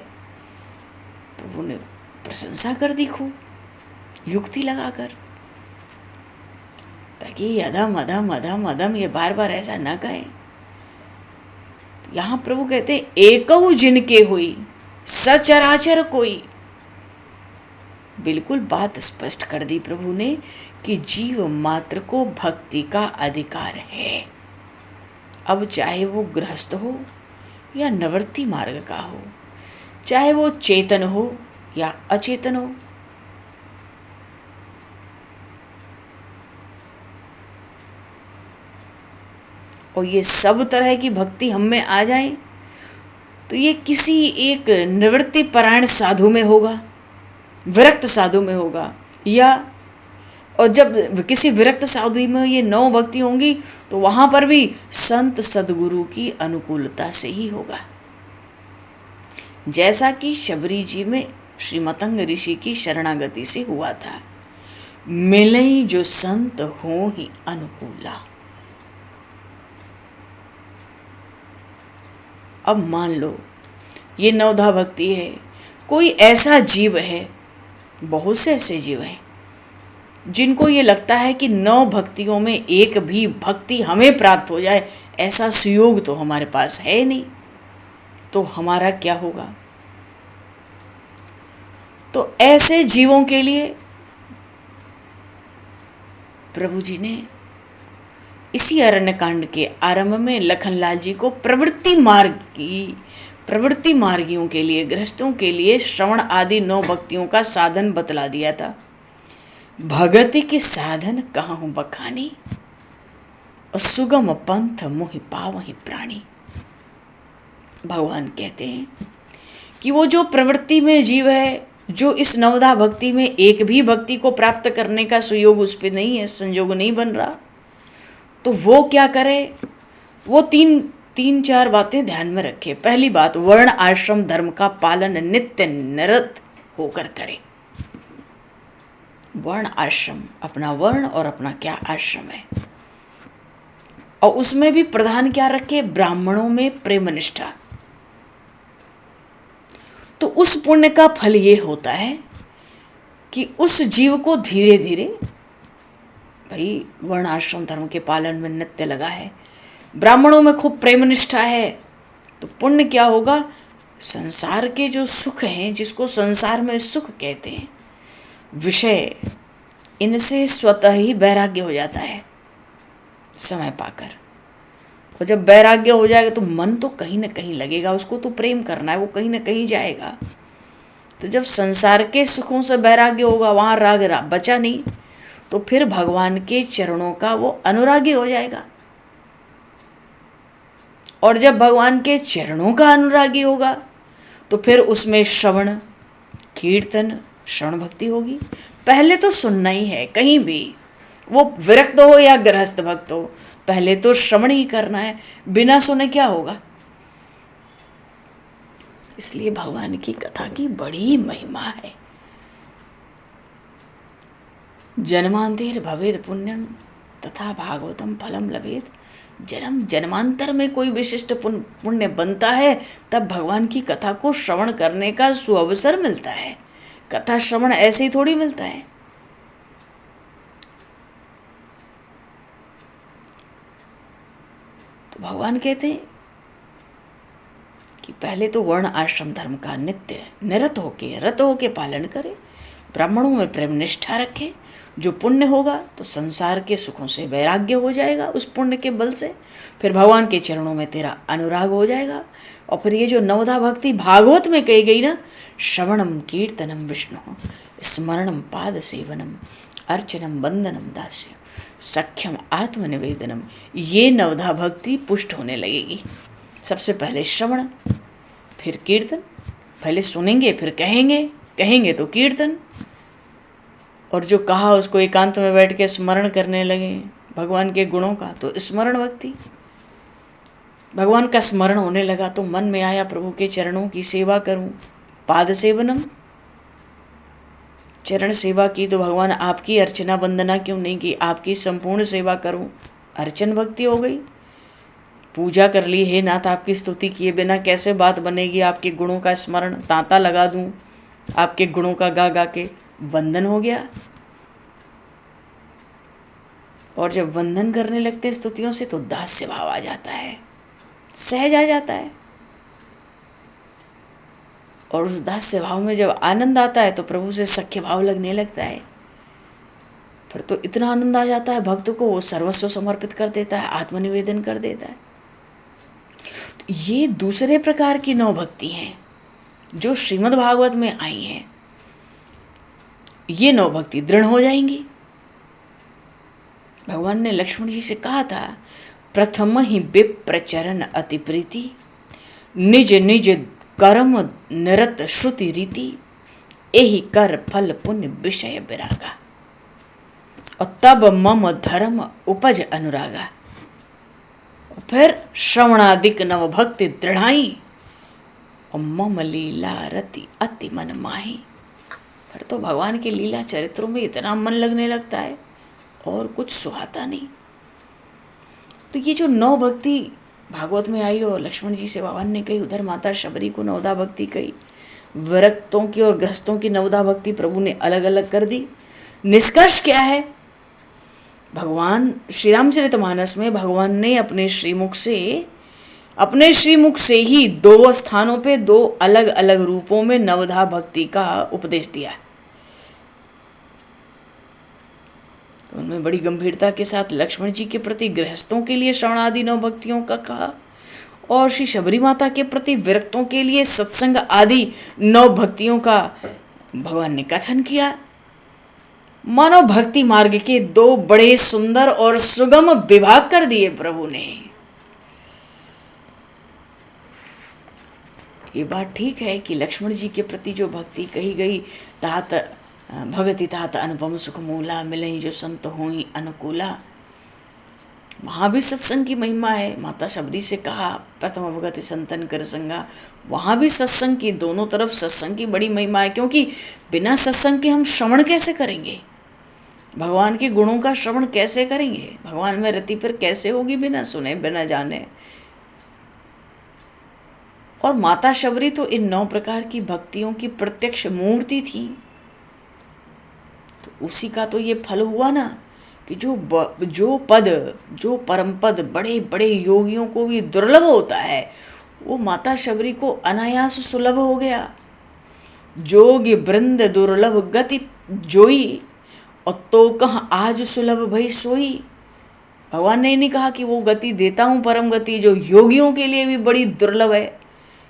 Speaker 3: प्रभु ने प्रशंसा कर दी खूब, युक्ति लगाकर, ताकि अधम अधम अधम अधम ये बार बार ऐसा न कहे। यहाँ प्रभु कहते एकहु जिनके हुई, सचराचर कोई। बिल्कुल बात स्पष्ट कर दी प्रभु ने कि जीव मात्र को भक्ति का अधिकार है। अब चाहे वो गृहस्थ हो या निवृत्ति मार्ग का हो, चाहे वो चेतन हो या अचेतन हो, और ये सब तरह की भक्ति हम में आ जाए तो ये किसी एक निवृत्ति परायण साधु में होगा, विरक्त साधु में होगा, या और जब किसी विरक्त साधु में ये 9 भक्ति होंगी तो वहाँ पर भी संत सदगुरु की अनुकूलता से ही होगा। जैसा कि शबरी जी में श्री मतंग ऋषि की शरणागति से हुआ था, मिलई जो संत हो ही अनुकूला। अब मान लो ये 9धा भक्ति है, कोई ऐसा जीव है, बहुत से ऐसे जीव हैं जिनको ये लगता है कि 9 भक्तियों में एक भी भक्ति हमें प्राप्त हो जाए, ऐसा सुयोग तो हमारे पास है नहीं, तो हमारा क्या होगा? तो ऐसे जीवों के लिए प्रभु जी ने इसी अरण्यकांड के आरंभ में लखनलाल जी को प्रवृत्ति मार्गियों के लिए, गृहस्थों के लिए श्रवण आदि 9 भक्तियों का साधन बतला दिया था। भगति के साधन कहूँ बखानी, और सुगम पंथ मोहि पावहि प्राणी। भगवान कहते हैं कि वो जो प्रवृत्ति में जीव है, जो इस 9धा भक्ति में एक भी भक्ति को प्राप्त करने का सुयोग उस पर नहीं है, संयोग नहीं बन रहा, तो वो क्या करे? वो तीन चार बातें ध्यान में रखे। पहली बात, वर्ण आश्रम धर्म का पालन नित्य निरत होकर करे। वर्ण आश्रम, अपना वर्ण और अपना क्या आश्रम है, और उसमें भी प्रधान क्या रखे? ब्राह्मणों में प्रेम निष्ठा। तो उस पुण्य का फल ये होता है कि उस जीव को धीरे धीरे, भाई वर्ण आश्रम धर्म के पालन में नित्य लगा है, ब्राह्मणों में खूब प्रेम निष्ठा है, तो पुण्य क्या होगा? संसार के जो सुख हैं, जिसको संसार में सुख कहते हैं, विषय, इनसे स्वतः ही वैराग्य हो जाता है समय पाकर। और जब वैराग्य हो जाएगा तो मन तो कहीं ना कहीं लगेगा, उसको तो प्रेम करना है, वो कहीं ना कहीं जाएगा। तो जब संसार के सुखों से वैराग्य होगा, वहाँ राग बचा नहीं, तो फिर भगवान के चरणों का वो अनुरागी हो जाएगा। और जब भगवान के चरणों का अनुरागी होगा तो फिर उसमें श्रवण कीर्तन, श्रवण भक्ति होगी। पहले तो सुनना ही है, कहीं भी वो विरक्त हो या गृहस्थ भक्त हो, पहले तो श्रवण ही करना है। बिना सुने क्या होगा? इसलिए भगवान की कथा की बड़ी महिमा है। जन्मांतर भवेद पुण्यम तथा भागवतम फलम लभेद। जन्म जन्मांतर में कोई विशिष्ट पुण्य बनता है, तब भगवान की कथा को श्रवण करने का सुअवसर मिलता है। कथा श्रवण ऐसे ही थोड़ी मिलता है। तो भगवान कहते हैं कि पहले तो वर्ण आश्रम धर्म का नित्य निरत होके, रत होके पालन करे, ब्राह्मणों में प्रेम निष्ठा रखे। जो पुण्य होगा तो संसार के सुखों से वैराग्य हो जाएगा उस पुण्य के बल से, फिर भगवान के चरणों में तेरा अनुराग हो जाएगा। और फिर ये जो नवधा भक्ति भागवत में कही गई ना, श्रवणम कीर्तनम विष्णु स्मरणम पाद सेवनम अर्चनम वंदनम दास्य सख्यम आत्मनिवेदनम, ये नवधा भक्ति पुष्ट होने लगेगी। सबसे पहले श्रवण, फिर कीर्तन, पहले सुनेंगे फिर कहेंगे, कहेंगे तो कीर्तन, और जो कहा उसको एकांत में बैठ के स्मरण करने लगे भगवान के गुणों का, तो स्मरण भक्ति। भगवान का स्मरण होने लगा तो मन में आया प्रभु के चरणों की सेवा करूं, पाद सेवनम, चरण सेवा की तो भगवान आपकी अर्चना वंदना क्यों नहीं की, आपकी संपूर्ण सेवा करूं, अर्चन भक्ति हो गई। पूजा कर ली, हे नाथ आपकी स्तुति किए बिना कैसे बात बनेगी, आपके गुणों का स्मरण, तांता लगा दूं आपके गुणों का गा गा के, वंदन हो गया। और जब वंदन करने लगते स्तुतियों से तो दास्य भाव आ जाता है, सहज आ जाता है। और उस दास्य भाव में जब आनंद आता है तो प्रभु से सख्य भाव लगने लगता है। फिर तो इतना आनंद आ जाता है भक्त को, वो सर्वस्व समर्पित कर देता है, आत्मनिवेदन कर देता है। तो ये दूसरे प्रकार की नौ भक्ति हैं जो श्रीमद् भागवत में आई हैं। ये नौ भक्ति दृढ़ हो जाएंगी। भगवान ने लक्ष्मण जी से कहा था, प्रथम ही विप्रचरण अति प्रीति निज निज कर्म निरत श्रुति रीति एहि कर फल पुण्य विषय विरागा और तब मम धर्म उपज अनुरागा। फिर श्रवणादिक नव भक्ति दृढ़ाई और मम लीला रति अति मन माही। फिर तो भगवान के लीला चरित्रों में इतना मन लगने लगता है और कुछ सुहाता नहीं। तो ये जो नौ भक्ति भागवत में आई और लक्ष्मण जी से भगवान ने कही, उधर माता शबरी को नवदा भक्ति कही, विरक्तों की और गृहस्थों की नवदा भक्ति प्रभु ने अलग अलग कर दी। निष्कर्ष क्या है? भगवान श्री रामचरितमानस में भगवान ने अपने श्रीमुख से ही दो स्थानों पे दो अलग अलग रूपों में नवधा भक्ति का उपदेश दिया है। तो उनमें बड़ी गंभीरता के साथ लक्ष्मण जी के प्रति गृहस्थों के लिए श्रवण आदि नौ भक्तियों का कहा, और श्री शबरी माता के प्रति विरक्तों के लिए सत्संग आदि नौ भक्तियों का भगवान ने कथन किया। मानव भक्ति मार्ग के दो बड़े सुंदर और सुगम विभाग कर दिए प्रभु ने। ये बात ठीक है कि लक्ष्मण जी के प्रति जो भक्ति कही गई, तात भगति तात अनुपम सुख मूला मिलई जो संत होई अनुकूला, वहाँ भी सत्संग की महिमा है। माता शबरी से कहा प्रथम भगति संतन कर संगा, वहाँ भी सत्संग की, दोनों तरफ सत्संग की बड़ी महिमा है। क्योंकि बिना सत्संग के हम श्रवण कैसे करेंगे, भगवान के गुणों का श्रवण कैसे करेंगे, भगवान में रति फिर कैसे होगी बिना सुने बिना जाने। और माता शबरी तो इन 9 प्रकार की भक्तियों की प्रत्यक्ष मूर्ति थी। तो उसी का तो ये फल हुआ ना कि जो परम पद बड़े बड़े योगियों को भी दुर्लभ होता है, वो माता शबरी को अनायास सुलभ हो गया। जोगी वृंद दुर्लभ गति जोई, और तो कहाँ आज सुलभ भई सोई। भगवान ने नहीं कहा कि वो गति देता हूँ परम गति जो योगियों के लिए भी बड़ी दुर्लभ है,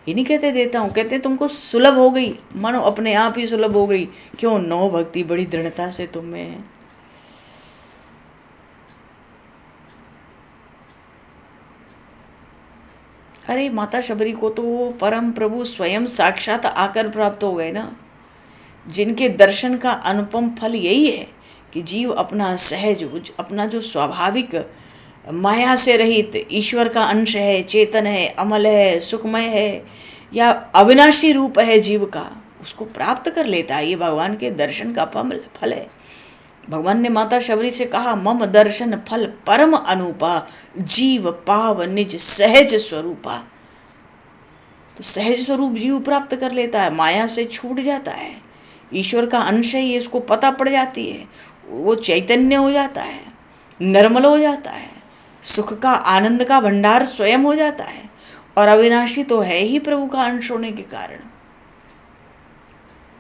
Speaker 3: ये नहीं कहते देता हूँ, कहते तुमको सुलभ हो गई, मानो अपने आप ही सुलभ हो गई। क्यों? नौ भक्ति बड़ी दृढ़ता से तुम में है। अरे माता शबरी को तो वो परम प्रभु स्वयं साक्षात आकर प्राप्त हो गए ना, जिनके दर्शन का अनुपम फल यही है कि जीव अपना सहज, अपना जो स्वाभाविक माया से रहित ईश्वर का अंश है, चेतन है, अमल है, सुखमय है, या अविनाशी रूप है जीव का, उसको प्राप्त कर लेता है। ये भगवान के दर्शन का फल है। भगवान ने माता शबरी से कहा, मम दर्शन फल परम अनुपा, जीव पाव निज सहज स्वरूपा। तो सहज स्वरूप जीव प्राप्त कर लेता है, माया से छूट जाता है, ईश्वर का अंश है ये इसको पता पड़ जाती है, वो चैतन्य हो जाता है, निर्मल हो जाता है, सुख का आनंद का भंडार स्वयं हो जाता है, और अविनाशी तो है ही प्रभु का अंश होने के कारण।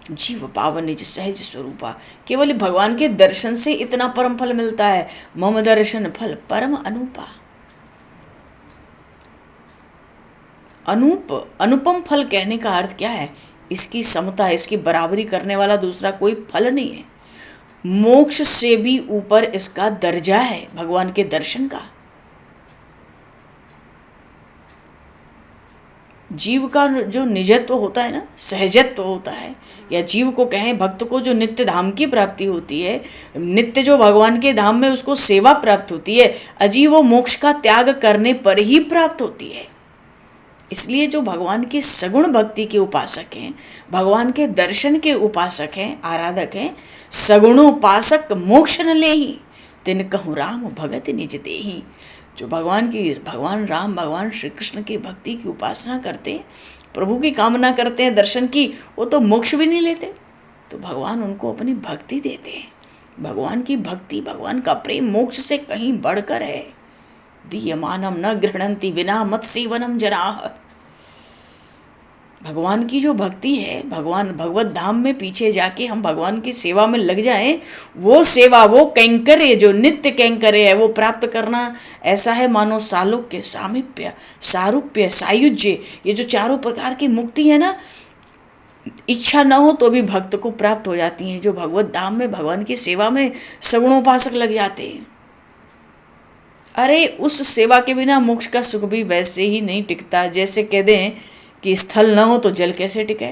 Speaker 3: जीव पावन निज सहज स्वरूपा, केवल भगवान के दर्शन से इतना परम फल मिलता है। मम दर्शन फल परम अनुपा। अनुपम फल कहने का अर्थ क्या है? इसकी समता, इसकी बराबरी करने वाला दूसरा कोई फल नहीं है। मोक्ष से भी ऊपर इसका दर्जा है भगवान के दर्शन का। जीव का जो निजत्व होता है ना, सहजत्व होता है, या जीव को कहें भक्त को जो नित्य धाम की प्राप्ति होती है, नित्य जो भगवान के धाम में उसको सेवा प्राप्त होती है, अजीब वो मोक्ष का त्याग करने पर ही प्राप्त होती है। इसलिए जो भगवान की सगुण भक्ति के उपासक हैं, भगवान के दर्शन के उपासक हैं, आराधक हैं, सगुणोपासक मोक्ष न लेहि, तिन कहूँ राम भगत निज देहि। जो भगवान राम, भगवान श्री कृष्ण की भक्ति की उपासना करते हैं, प्रभु की कामना करते हैं दर्शन की, वो तो मोक्ष भी नहीं लेते, तो भगवान उनको अपनी भक्ति देते हैं। भगवान की भक्ति, भगवान का प्रेम मोक्ष से कहीं बढ़कर है। दीयमानम न गृह्णन्ति विना मत सेवनम जनाः। भगवान की जो भक्ति है, भगवान भगवत धाम में पीछे जाके हम भगवान की सेवा में लग जाएं, वो सेवा, वो कैंकर्य, जो नित्य कैंकर्य है, वो प्राप्त करना ऐसा है मानो सालोक्य, सामीप्य, सारूप्य, सायुज्य, ये जो चारों प्रकार की मुक्ति है ना, इच्छा न हो तो भी भक्त को प्राप्त हो जाती हैं, जो भगवत धाम में भगवान की सेवा में सगुणोपासक लग जाते हैं। अरे उस सेवा के बिना मोक्ष का सुख भी वैसे ही नहीं टिकता। जैसे कह दें कि स्थल न हो तो जल कैसे टिके।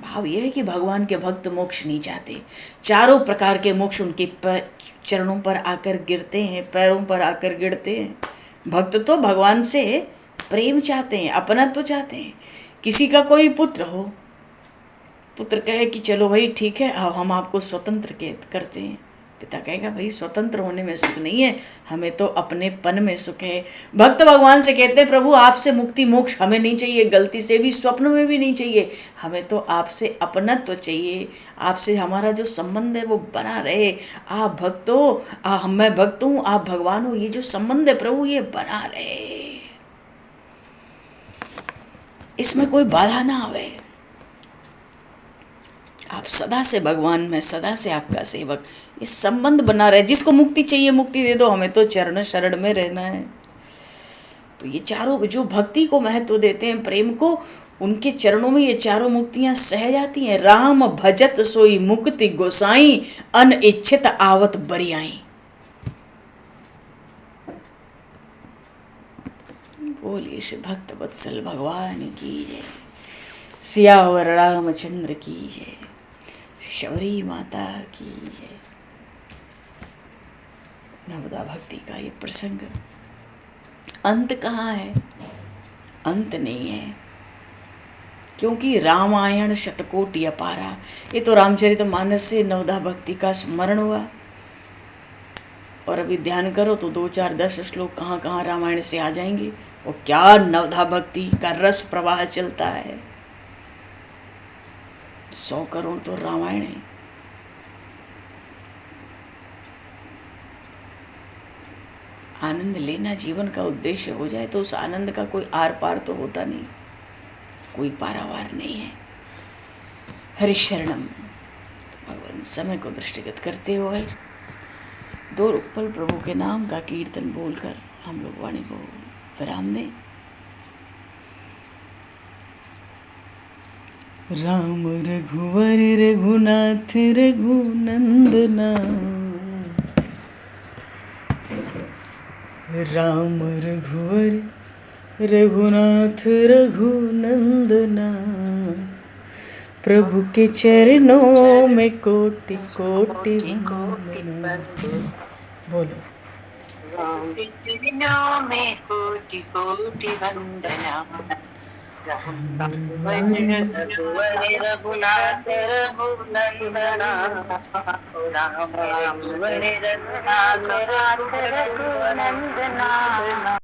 Speaker 3: भाव यह है कि भगवान के भक्त मोक्ष नहीं चाहते, चारों प्रकार के मोक्ष उनके चरणों पर आकर गिरते हैं, पैरों पर आकर गिरते हैं। भक्त तो भगवान से प्रेम चाहते हैं, अपनत्व चाहते हैं। किसी का कोई पुत्र हो, पुत्र कहे कि चलो भाई ठीक है, अब हम आपको स्वतंत्र करते हैं, पिता कहेगा भाई स्वतंत्र होने में सुख नहीं है, हमें तो अपनेपन में सुख है। भक्त भगवान से कहते हैं प्रभु आपसे मुक्ति मोक्ष हमें नहीं चाहिए, गलती से भी स्वप्न में भी नहीं चाहिए, हमें तो आपसे अपनत्व चाहिए, आपसे हमारा जो संबंध है वो बना रहे। आप भक्त हो, मैं भक्त हूँ, आप भगवान हो, ये जो संबंध है प्रभु ये बना रहे, इसमें कोई बाधा ना आवे। आप सदा से भगवान में, सदा से आपका सेवक, ये संबंध बना रहे। जिसको मुक्ति चाहिए मुक्ति दे दो, हमें तो चरण शरण में रहना है। तो ये चारों जो भक्ति को महत्व देते हैं, प्रेम को, उनके चरणों में ये चारों मुक्तियां सह जाती हैं। राम भजत सोई मुक्ति गोसाई, अनइच्छित आवत बरियाई। बोलिए श्री भक्त वत्सल भगवान की जय, सियावर रामचंद्र की जय, शबरी माता की जय। नवदा भक्ति का ये प्रसंग, अंत कहाँ है? अंत नहीं है, क्योंकि रामायण शतकोटि अपारा। ये तो रामचरितमानस से नवदा भक्ति का स्मरण हुआ, और अभी ध्यान करो तो 2 4 10 श्लोक कहाँ कहाँ रामायण से आ जाएंगे। और क्या नवदा भक्ति का रस प्रवाह चलता है। 100 करोड़ तो रामायण है। आनंद लेना जीवन का उद्देश्य हो जाए तो उस आनंद का कोई आर पार तो होता नहीं, कोई पारावार नहीं है। हरिशरणम। भगवान समय को दृष्टिगत करते हुए 2 पल प्रभु के नाम का कीर्तन बोलकर हम लोग वाणी को विराम दें। राम रघुवर रघुनाथ रघुनंदना, राम रघुवर रघुनाथ रघुनंदना, प्रभु के चरणों में कोटि कोटि वंदना। बोलो।
Speaker 2: चरणों में कोटि कोटि वंदना। रघुनाथ रघुनंदना, राम रघुवर रघुनाथ रघुनंदना।